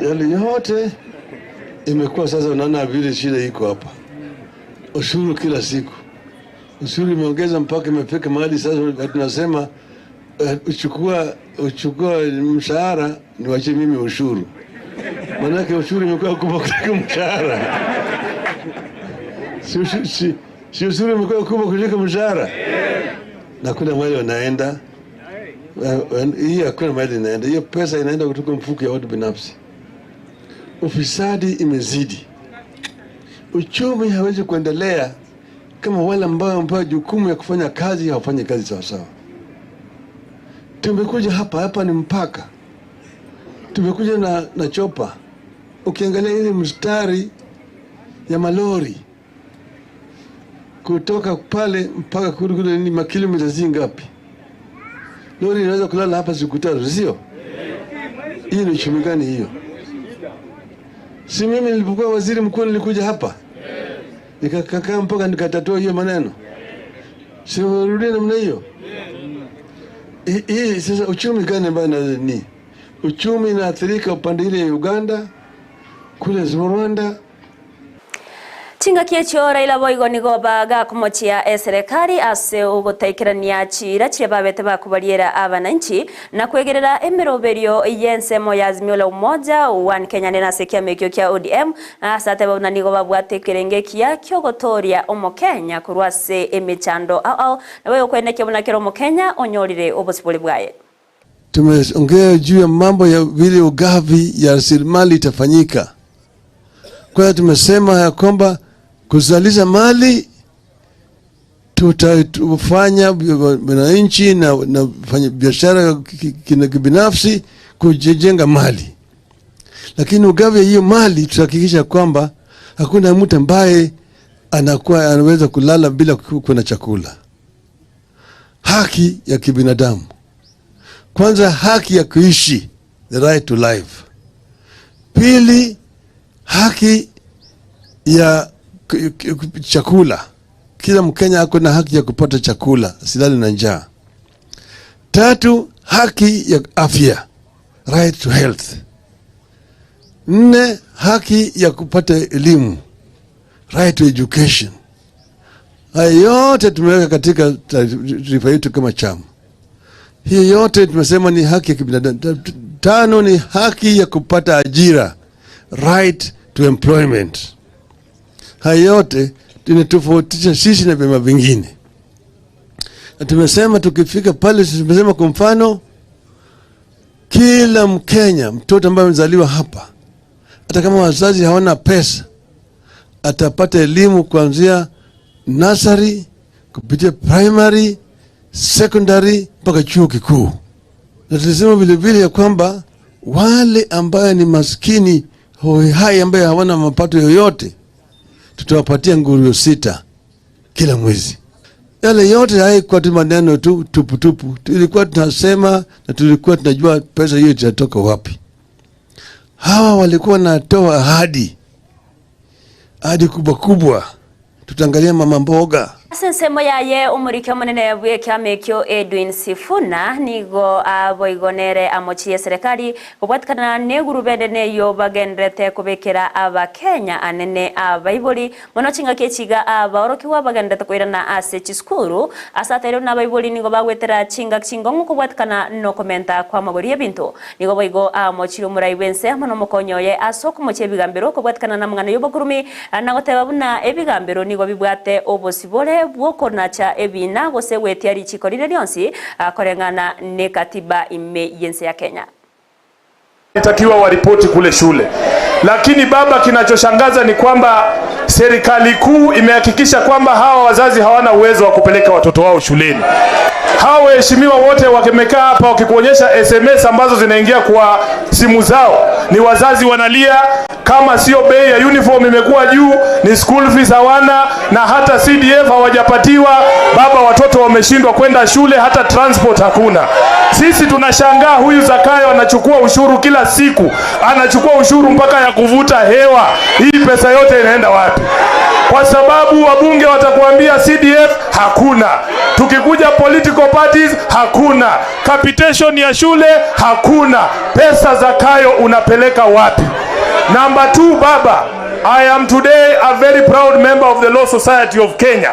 yale yote imekuwa sasa unaona vile shida iko hapa. Ushuru kila siku. Ushuru imeongeza mpaka imefika mahali sasa tunasema uchukua mshahara niwache mimi ushuru. Maana ushuru imekuwa kubwa kuliko mshahara. Si ushuru imekuwa kubwa kuliko mshahara. Na kuna mahali wanaenda hii hakuna mahali inaenda. Hiyo pesa inaenda kutoka mfuko ya watu binafsi. Ufisadi imezidi. Uchumi hawezi kuendelea kama wale ambao wampewa jukumu ya kufanya kazi hawafanyi kazi sawa sawa. Tumekuja hapa ni mpaka. Tumekuja na chopa. Ukiangalia ile mstari ya malori kutoka pale mpaka kule ni makilomita zingapi? Lori inaweza kulala hapa siku 3, sio? Hii ni uchumi gani hiyo? Si mimi nilipokuwa waziri mkuu nilikuja hapa. Nikakaa mpaka nikatatua hiyo maneno. Si rudia namna hiyo. Hii sasa uchumi gani ambao ni? Uchumi inaathirika upande ile ya Uganda, kule Rwanda. Chinga kiecho Raila boigo nigoba gakumochia serikali ase ugotekerania chira babete bakubaliera abananchi na kwegerera emeroberio yensemo ya Azimio la Umoja One Kenya nena sekia mekyo kya ODM asate babuna nigoba bwatekerenge kia kyogotoria omo Kenya kurwase emechando ao na wewe kweneke buna kero omo Kenya onyorire obosibole bwaye. Tumeongea juu ya mambo ya vile ugavi ya rasilimali itafanyika. Kwa hiyo tumesema ya kwamba kuzalisha mali tutafanya wananchi na fanya biashara kibinafsi kujenga mali. Lakini ugavi hiyo mali tutahakikisha kwamba hakuna mtu ambaye anaweza kulala bila kuwa na chakula. Haki ya kibinadamu. Kwanza haki ya kuishi, the right to life. Pili, haki ya chakula. Kila Mkenya ako na haki ya kupata chakula, asilale na njaa. Tatu, haki ya afya, right to health. 4, haki ya kupata elimu, right to education. Haya yote tumeweka katika taarifa yetu kama chama. Hii yote tumesema ni haki ya kibinadamu. 5 ni haki ya kupata ajira, right to employment. Haya yote tunatofautisha sisi na vyama vingine. Na tumesema tukifika pale, tumesema kwa mfano kila Mkenya, mtoto ambaye amezaliwa hapa, hata kama wazazi hawana pesa, atapata elimu kuanzia nursery, kupitia primary, secondary mpaka chuo kikuu. Na tulisema vile vile ya kwamba wale ambaye ni maskini hai ambaye hawana mapato yoyote, tutawapatia nguruwe 6 kila mwezi. Yale yote haikuwa tu maneno tu tupu. Tulikuwa tunasema na tulikuwa tunajua pesa hiyo itatoka wapi. Hawa walikuwa natoa ahadi kubwa. Tutaangalia mama mboga. Sensemo yaye umurike munene yabuye kyamekyo Edwin Sifuna nigo aboigonere amochie serikali kubwatkana negurubende neyo bagendrete kubekera aba Kenya anene abaiboli monochinga kechiga abaorokiwa bagendrete koirana ase chiskuru asatero na baiboli nigo bagwetera chinga chingongo kubwatkana no komenta kwa magori ebintu nigo boigo amochiro muraibense mono mokonyoye asoko mochie bigambero kubwatkana na mangana yobokurumi anagoteba buna ebigambero nigo bibwate obosibole bwoko nacha ebina gose wetiari chikorire lionsi korengana ne katiba ime yense ya Kenya. Itakiwa waripoti kule shule. Lakini baba, kinachoshangaza ni kwamba serikali kuu imehakikisha kwamba hawa wazazi hawana uwezo wa kupeleka watoto wao shuleni. Hao waheshimiwa wote wakimekaa hapa wakikuonyesha SMS ambazo zinaingia kwa simu zao, ni wazazi wanalia. Kama sio bei ya uniform imekuwa juu, ni school fees hawana, na hata CDF hawajapatiwa. Baba, watoto wameshindwa kwenda shule, hata transport hakuna. Sisi tunashangaa, huyu Zakayo anachukua ushuru kila siku, anachukua ushuru mpaka ya kuvuta hewa. Hii pesa yote inaenda wapi? Kwa sababu wabunge watakuambia CDF hakuna, tukikuja political parties hakuna, capitation ya shule hakuna. Pesa Zakayo unapeleka wapi? Number 2, baba, I am today a very proud member of the Law Society of Kenya.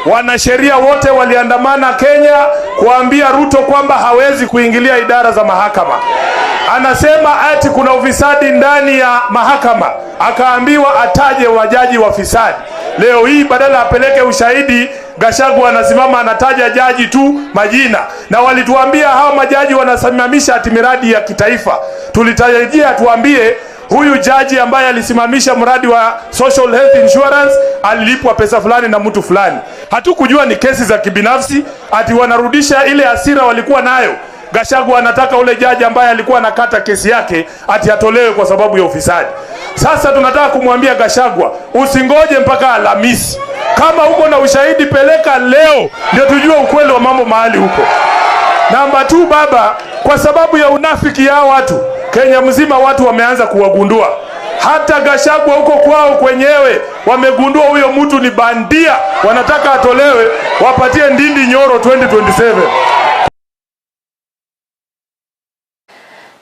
Wanasheria wote waliandamana Kenya kuambia Ruto kwamba hawezi kuingilia idara za mahakama. Anasema ati kuna ufisadi ndani ya mahakama, akaambiwa ataje wajaji wafisadi. Leo hii badala apeleke ushahidi, Gachagua anasimama anataja jaji tu majina, na walituambia hao majaji wanasimamisha ati miradi ya kitaifa. Tulitarajia tuambie huyu jaji ambaye alisimamisha mradi wa social health insurance alilipwa pesa fulani na mtu fulani. Hatukujua ni kesi za kibinafsi, ati wanarudisha ile hasira walikuwa nayo. Gachagua anataka ule jaji ambaye alikuwa anakata kesi yake ati atolewe kwa sababu ya ufisadi. Sasa tunataka kumwambia Gachagua, usingoje mpaka Alhamisi. Kama uko na ushahidi peleka leo, ndio tujue ukweli wa mambo mahali huko. Namba 2, baba, kwa sababu ya unafiki ya watu, Kenya mzima watu wameanza kuwagundua. Hata Gachagua huko kwao kwenyewe wamegundua huyo mtu ni bandia, wanataka atolewe, wapatie Ndindi Nyoro 2027.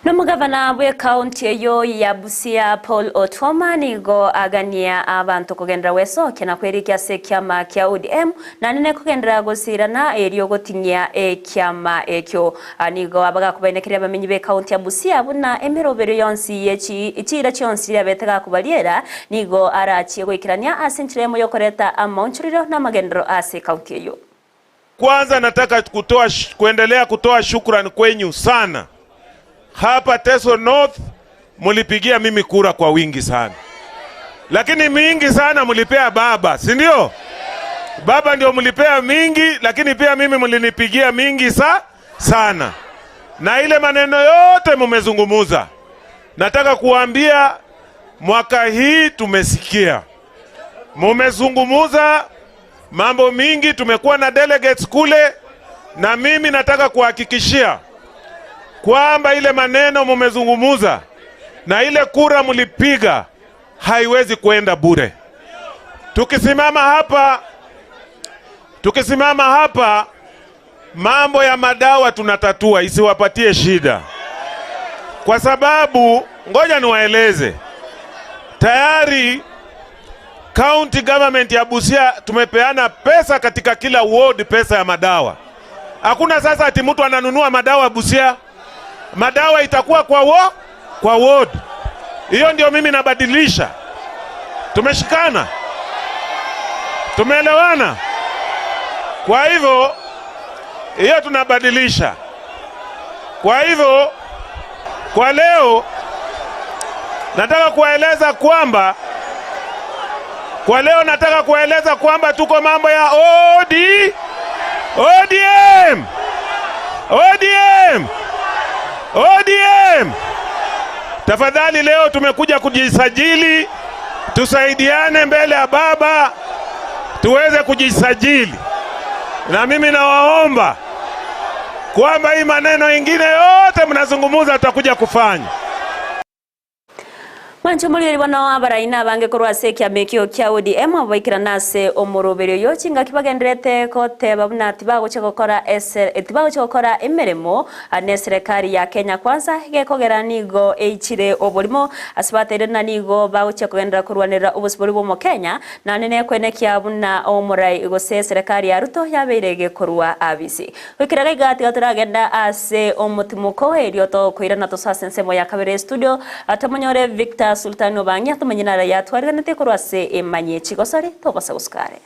Nomugavana bwe county eyo ya Busia Paul Otoma nigo agania abantu kugendera weso kena kwerikia se kyama kya ODM na nene kugendera gosirana eriyo gotinya kyama ekyo nigo abaga kubainekera bamenyi be county ya Busia buna emerobero yonsi yechi itira cyonsi yabetega kubaliera nigo arachiye gwikirania asentiremo yokoreta amonchuriro na magendero ase county eyo. Kwanza nataka kuendelea kutoa shukrani kwenyu sana. Hapa Teso North mulipigia mimi kura kwa wingi sana. Lakini mingi sana mulipea baba, si ndio? Baba ndio mulipea mingi, lakini pia mimi mulinipigia mingi sana. Na ile maneno yote mumezungumuza. Nataka kuambia mwaka hii tumesikia. Mumezungumuza mambo mingi, tumekuwa na delegates kule, na mimi nataka kuhakikishia kwamba ile maneno mumezungumuza na ile kura mulipiga haiwezi kwenda bure. Tukisimama hapa mambo ya madawa tunatatua, isiwapatie shida. Kwa sababu ngoja niwaeleze, tayari county government ya Busia tumepeana pesa katika kila ward, pesa ya madawa. Hakuna sasa ati mtu ananunua madawa Busia. Madawa itakuwa kwa ward. Hiyo ndio mimi nabadilisha. Tumeshikana, tumeelewana. Kwa hivyo hiyo tunabadilisha. Kwa hivyo kwa leo nataka kueleza kwamba tuko mambo ya ODM. Tafadhali leo tumekuja kujisajili, tusaidiane mbele ya baba tuweze kujisajili. Na mimi nawaomba kwamba hii maneno ingine yote mnazungumuza tutakuja kufanya. Manchumuliri bano abaraina bange korwase kya mekyo kya ODM abaikira nase omurobero yo chinga kibagendrete kote babuna tibago chokora emeremo ane serikali ya Kenya kwanza gekogera nigo eichire obolimo asibatere na nigo bago chokogendra kurwanira obosibori bo Kenya na nene kwenekya buna omurai gose serikali ya Ruto yabeirege korwa abisi wikiraga igati gaturagenda ase omutimuko eriyo to kwirana to sasensemo ya kabere studio atamonyore Victor Sultano Bangi atumanyina ya twarganete korwase emanye chigosari tobasa uskare.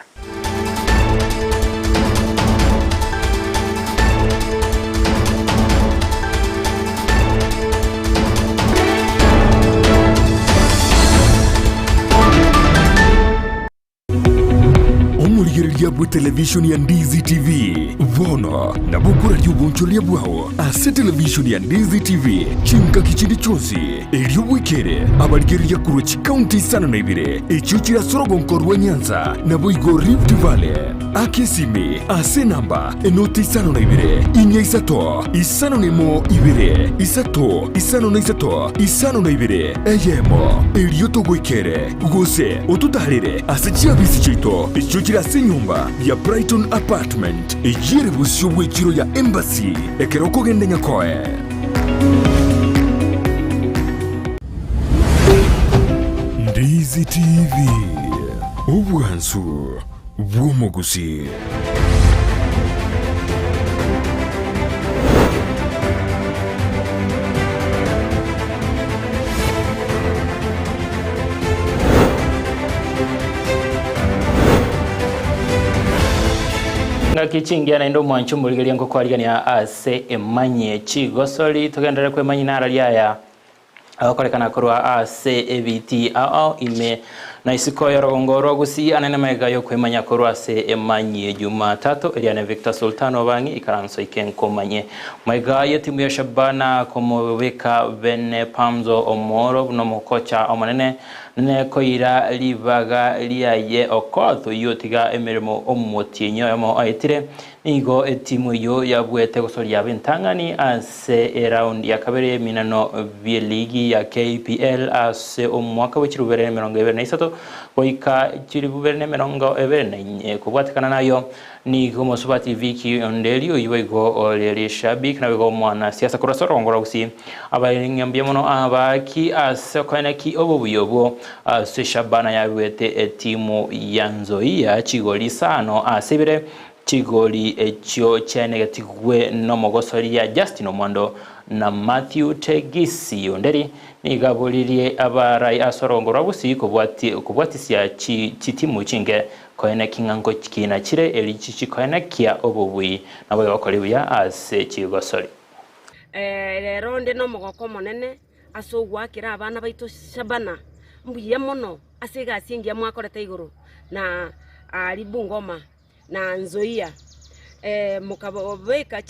Omurigereria bwe television ya Ndizi TV vono na bukura ry'ubuncholia bwao ase television ya Ndizi TV chinka kichindi chosi eliobwekere abaligeria kurochi county sana na ibire echuchira sorogonko rwa Nyanza na boigo Rift Valley akesimi ase namba enoti isano na ibire inya isato isano nemo ibire isato isano na isato isano na ibire eyemo elioto gwekere gose otutarire ase chiabisi chito echuchira ase nyumba ya Brighton Apartment ejire busyo bwekiro ya Embassy ekeroko gende nyakoe Ndizi TV ubwansu bw'omugusi. Ngakichingia na ndo mwanchu muligeria ngo kwaligania ase emanye chigosoli tugendere kwe manyi nara lyaya abakorekana kurwa ase ebiti ao ime na isiko yorongoro Gusii anene mega yo kwemanya kurwa ase emanye Jumatatu Eliane Victor Sultano bangi ikaranso ikenko manye mega yetimu ya Shabana komoweka bene pamzo omoro no mukocha omanene ne koira libaga liaye okotho yotiga emeremo omotinyo yamo aitire nigo etimu yo yabwete gosoria bintangani ase round ya kabere minano ligi ya KPL ase omwaka w'ikirubere 2023 koika kirubere 2024 kubwatikana nayo ni gomo subati viki ondelio yiwego olele shabik na wego mwana siasa kurasoro ngora Gusii abayinyambye mono abaki ase kwanaki obubuyobo ase Shabana yabwete etimu yanzoia chigoli sano asebere chigoli echo chenegatigwe no mogosori ya Justin Omondo na Matthew Tegisi onderi nigaburirie abarai asorongora Gusii kubwatisia chitimu chinge koene kingango kina chire elichichi koene kia obubui nabo bakorebuya ase chigosori rero ndi no mogoko monene asogwakira abana baito Shabana mbuye mono asiga asingia mwakorete iguru na ari Bungoma na Nzoia mukabobeka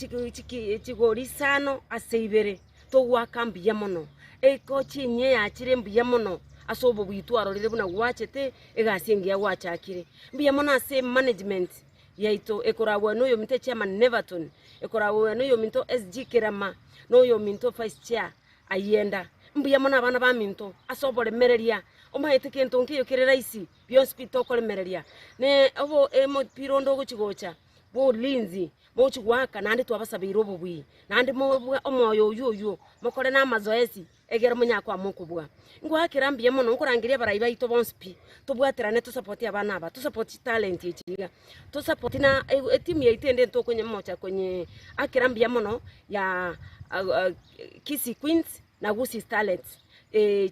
chigori sano aseibere togwaka mbuye mono eko chinye yakire mbuye mono asobo bwitwaro rire buna gwachete egasingia gwachakire mbuye mono ase management yaito ekorawo no yo mite chairman Neverton ekorawo no yo minto SG Kerama no yo minto vice chair ayenda mbuye mono abana ba minto asobore mereria omahete kento nkiyo kire raisi hospital kole mereria ne obo emo pirondo guchigocha bo linzi bo chigwaka nandi twabasabira obubwi nandi mo omoyo yoyo mokore na mazoezi egera munyakwa mukubwa ngwakira mbiye mono nkurangiria barayiba ito bonspi tubwaterane to support abana aba to support talent ichiga to support na timu yaitende to kwenye mocha kwenye akira mbiye mono ya Kisii Queens na Gusii Starlets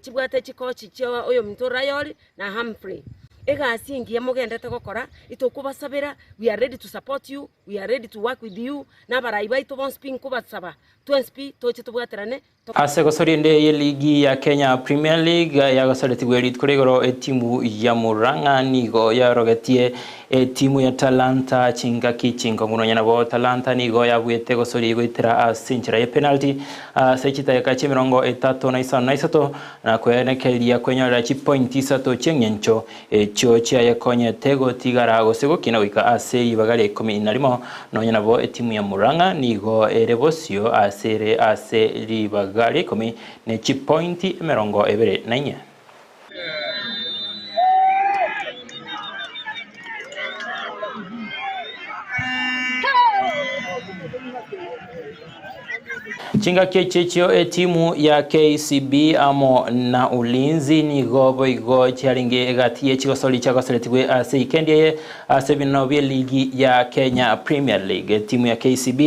chibwate chikochi cyo oyo mtora yori na Humphrey egasingiye mugendete gukora itokubasabira we are ready to support you we are ready to work with you na barayiba ito bonspi nkubasaba 20 toche tubwaterane ase gosori nde ye ligi ya Kenya Premier League ya gosori tigweri kuregoro etimu ya Murang'a nigo ya rogetie etimu ya Talanta chinga kichingo ngunonya nabo Talanta nigo yabwete gosori gwitira asinchira ye penalty sechita ya kache 35 na kwenekelia kwenyora chi point 3 chenyencho echo chia yakonye tego tigara gosego kina wika ase ibagale 11 nonya nabo etimu ya Murang'a nigo erebosio asere ase libagale komi ne chi point 24 Chinga kechechio etimu ya KCB amo na Ulinzi ni gobo igo charinge egatie chigosoli chagosoletigwe ase ikendie ase binovye ligi ya Kenya Premier League timu ya KCB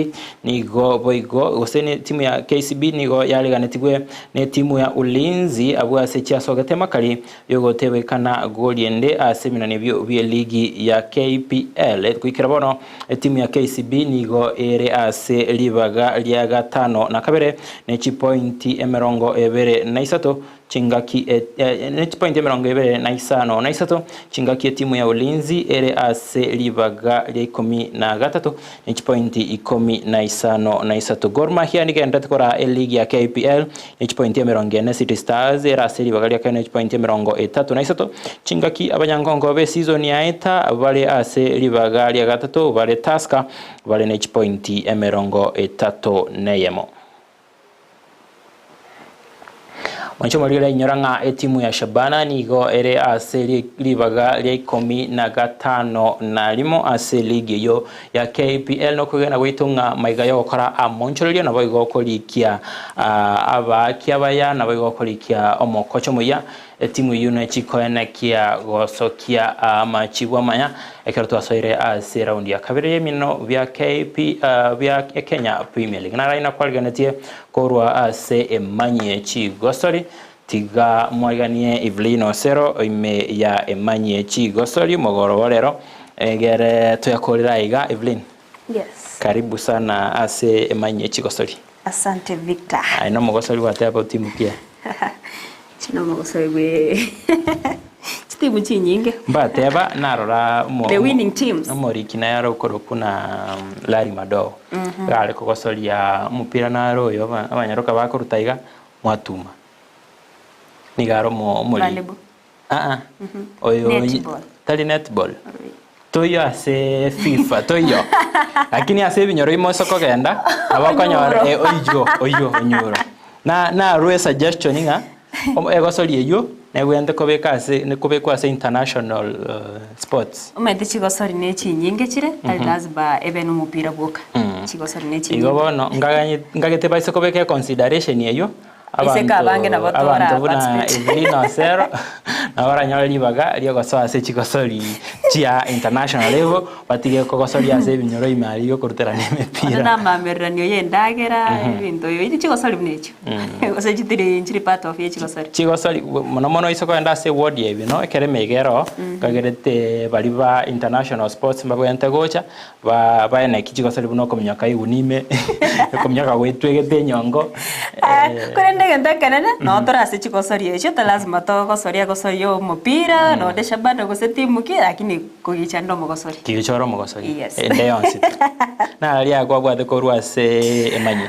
ni gobo igo osene timu ya KCB ni go yaleganetigwe ne timu ya Ulinzi abwa ase chiasogete makali yogotewe kana goliende ase binanebyo bye ligi ya KPL kwikirabono timu ya KCB ni go ere ase libaga lya gatano na kabere ne chi point 23 chingaki nechi point mirongo ibere na isano na isatu chingaki timu ya Ulinzi ere ase libaga ria 13 nechi point 15 na isatu. Gor Mahia nigendete kora ligi ya KPL nechi point mirongo 4 City Stars ere ase libaga ria nechi point mirongo 3 na isatu chingaki abanyangongo be season ya eta bale ase libaga ria gatatu bale Tusker bale nechi point mirongo 3 neyemo. Wancho marira inyoranga etimu ya Shabana nigo ere ase libaga ria 15 na limo ase ligi yo ya KPL no kugena gwitunga maiga yo gukora amonchoreria na boigo kurikia abakia baya na boigo kurikia omokocho muya etimu yuna chikoena kia gosokia machigwa maya ekerto asoire ase round ya kabere mino via KP via Kenya Premier League na raina kwalganetie korwa ase emanye chigosori tiga mwaganie Evelyn Osero ime ya emanye chigosori mogoro lero egere tuyakorera iga Evelyn. Yes. Karibu sana ase emanye chigosori. Asante Victor. I know mogosori what about timu pia. Chino mogosori we. Timu chinyinge. Mbateba narora the winning teams. Omori kinayaro korokuna Larry Mado. Gale kogosori ya mupira naro yo abanyaroka bakorutaiga mwatuma. Nigaro muri. Oyo tali netball. Toyo ase FIFA toyo. Lakini ase binyoro imoso kogenda abakonyora oyo nyoro. Na rue suggestion nga egosori eyo negwende kobeka ase ne kobekwa ase international sports. Umete chigosori ne chinyinge chire tali lazima ebe no mupira boka. Chigosori ne chinyinge. Igo bono ngagete baise kobeka consideration eyo. Abantu buna Evelyn Osero nabara nyala libaga ria gosoa se chigosori chia international level batige kogosori ase binyoro imari yo kurutera nemepira na mameranyo yendagera ibintu yo iti chigosori bnecho ose chitiri nchiri part of chigosori mono isoko enda se word ye bino ekere megero kagerete baliba international sports mbagwente gocha ba ene kichigosori buno komnyaka ibunime komnyaka gwetwegete nyongo genda kanene no torase chigosori echo lazima to gosori yo mupira no de Shabana goseti muki lakini kugichando mogosori kichoro mogosori ndeyonsi na alia kwa bwa de korwase emanye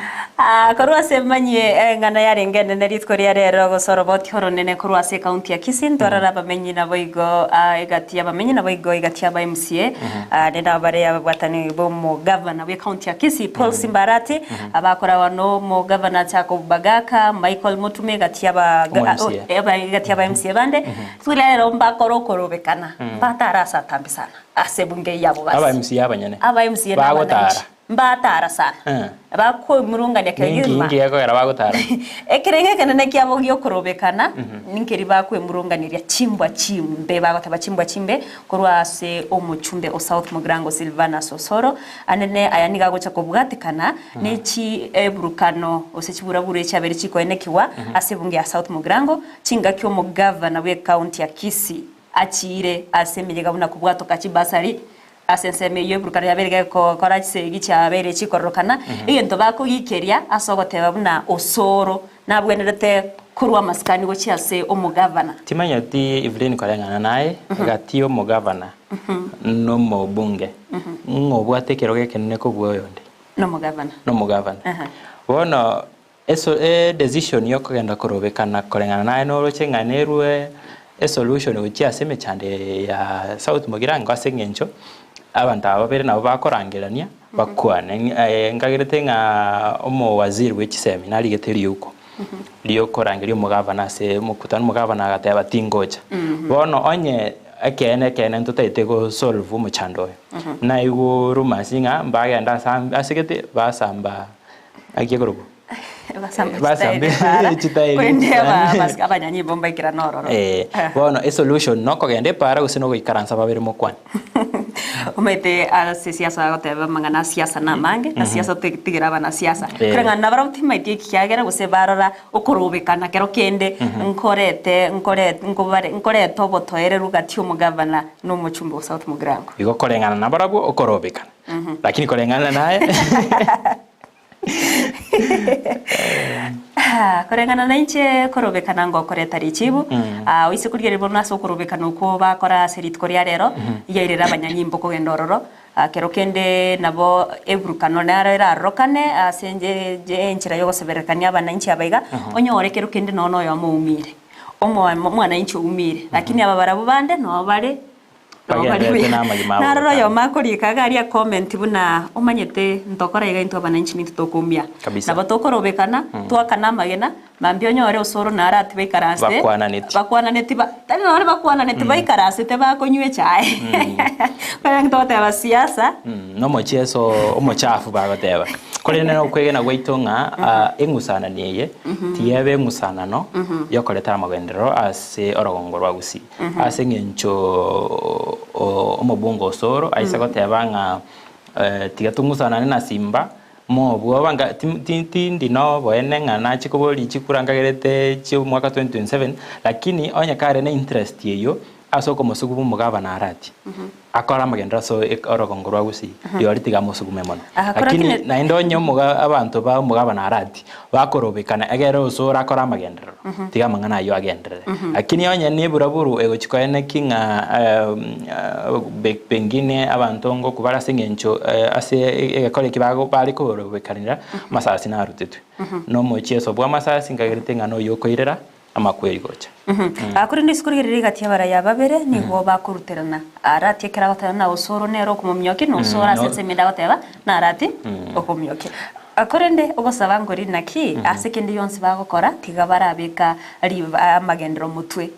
korwase emanye ngana yare ngene nerit koria rero gosoro boti horonene korwase county ya Kisii ndorara bamenyi na boigo egatia bamenyi na boigo egatia ba MCA nenda bare ya batani bo mo governor we county ya Kisii Paul Simbarati abakora wano mo governor chako bagaka Michael Mutume gatia ba MCA bande tulero mbakoro bekana batara satambisana asebunge yabo basi aba MCA abanyane aba MCA bagotara mbatara sana bako murunganya kagirma ngingi yako yarabagotara ekerenge kanene kyabo gyo korobekana ninkeri bakwe murunganiria chimbwa chimbe bagotaba chimbwa chimbe korwase omuchumbe o South Mugrango Silvana Sosoro anene ayaniga gocha kobugatikana nechi eburukano osechibura bure chabere chiko enekiwa asebunge ya South Mugrango chinga kyo mo governor we county ya Kisii achire asemiriga buna kubwato kachibasari asenseme yo burukano yaberege ko korachise gicha bere chikorokana igento bakugikeria asogoteba buna osoro nabwenerete kurwa maskani gochi ase omugavana timanya ti Evelyn korengana naye gatio mugavana no mobunge ngobwate keroge kenene ko bwoyonde no mugavana bono eso decision yo kugenda korobekana korengana naye no rochenganerwe solution uchi aseme chande ya South Mugirango asengencho abantu ababere nabo bakorangirania bakwane ngagirete nga omo waziri w'ekisemi nali geteri uko liyo korangiria umugavana se mukutano umugavana agateba tingoja bono onye kene ntutaite go solve umuchando na igo rumasinga mbagenda asigete basamba agigorobo basambe kwendeba abanyanye bomba ikira nororo bono solution noko gende para usino go ikaransa babere mokwan umete siasa goteba mangana siasa na mange na siasa tigira bana siasa krenga na bara ultimate kiagera gose barora okorobekana kero kende nkorete botoire rugati umugavana no muchumbo South Mugrango igo korengana na bara okorobekana lakini korengana naye korengana na inche korobekana ngo koreta richibu oise kurigere bona so korobekana uko bakora serit koria rero yairera abanyanyimbo kogenda ororo kero kende nabo ebrukano narera rokane asenje enchira yo goseberekania abananchi abaiga onyore kero kende nono yo muumire omwana inchi umire lakini aba barabu bande no bare naroro yo makorika gari ya comment buna omanyete ntokora iga into abananchi nitutokumia nabo tokorobekana twakana magena mambio nyore osoro narati baikaraste bakwana netiba tani nore bakwana netiba ikaraste te bakonywe chae kwa ntote abasiasa no mocheso omochafu bagoteba kore neno kwegena gwaitonga engusana niye tiebe ngusana no yokoreta amagendero ase orogongo rwa Gusii ase ngencho omobungo osoro aisa goteba nga tigatungusana na simba mo bwanga tindi no boene ngana chikoboli chikurangagerete chi mwaka 2027 lakini onya kare na interest yeyo asoko mosugumu mugaba na arati akora magendera so orogongo rwa Gusii yori tiga mosugume mono lakini na indonyo muga abantu ba mugaba na arati bakorobekana egere usora akora magendera tiga mangana yo agendere lakini onya ni buraburu ego chikoene kinga pengine abantu ngo kubara singencho ase egakore kibago bali korobekanira masasi na arutetu no mocheso bwa masasi ngagerete ngano yokoirera amakweri gocha akuri ndisikurigirira gati abara yababere nigo bakuruterana arati ekera gotana osoro nero kumumyoki no sora setse menda goteba na arati okumyoki akorende ogosaba ngori naki asekendi yonse bagokora tiga barabeka ari amagendero mutwe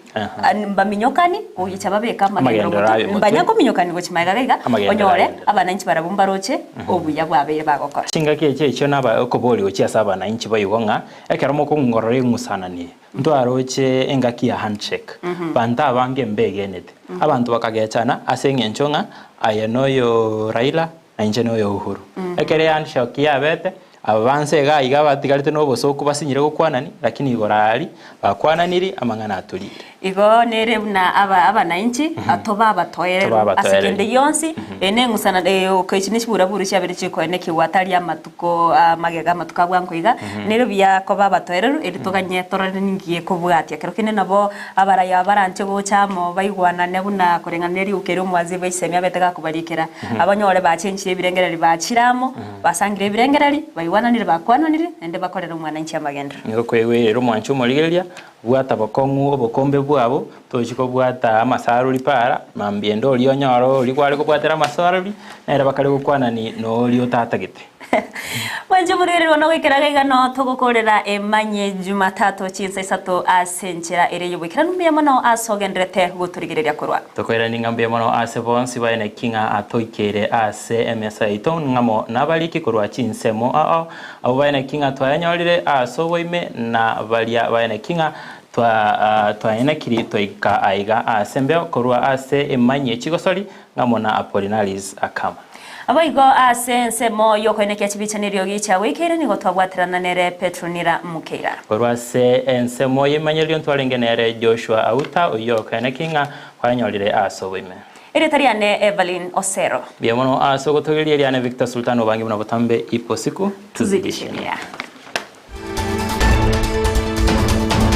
mbaminyokani oyicha babeka amagendero mutwe mbanyako minyokani gochimaiga gaiga onyore abananchi barabumba roche obuya bwabere bagokora singa keche cyo naba okoboli ochiasa abananchi bayugonga ekeramo ko ngorore ngusanani ndo aroche engaki ya handshake banta bange mbegenete abantu bakagechana asengenchonga ayenoyo Raila na injenoyo Uhuru ekere handshake yabete abanse ga iga batigarite no bosoko basinyire gukwanani lakini igorari bakwananiri amangana atulire igo nere na abananchi atoba batoerero asekende yonsi ene ngusana okechinishi buraburu cyabere chiko ene kiwatari amatuko magega amatuka bwanko iga nere bya ko batoerero eritoganye torane ningiye kubwatia kero kine nabo abaraya baranje gochamo baigwana nebuna korenganeri ukero mwazi baisemya betega kubarikera abanyore bachenchire birengereri bachiramo basangire birengereri baiwananire bakwananire ende bakorera umwana inchi amagendero niko kwewe rero mwancho moligeria bwata bakongu obokombe bwabo tochiko bwata amasaruri para mambiendo lionyoro likwale kubwatera amasaruri nera bakale gukwanani no liotata-gete Wanje murere wono wikiraga igano tugukorera emanye Jumatatu chinsa isato asenchera ere yubikira numbiye mono asogendrete guturigireria kurwa tokwera ningambiye mono ase bonsi baene kinga atoikere ase MSA ito ngamo nabaliki kurwa chinsemo abo baene kinga twayanyorire asoboime na balia baene kinga twaena kiri toika aiga asembeo kurwa ase emanye chigosori ngamo na Apollinaris akama Aboigo asense mo yoko ene kiachibichaniro gicha wikere nigo twabwaterana nere Petronira Mukeira. Korwase ense mo yimanyelio ntwarengenere Joshua Auta uyoko ene kinga kwanyorire asobime. Eritariane Evelyn Osero. Biamono aso gotogeria ne Victor Sultano bangi muna botambe ipo siku tuzidishenia.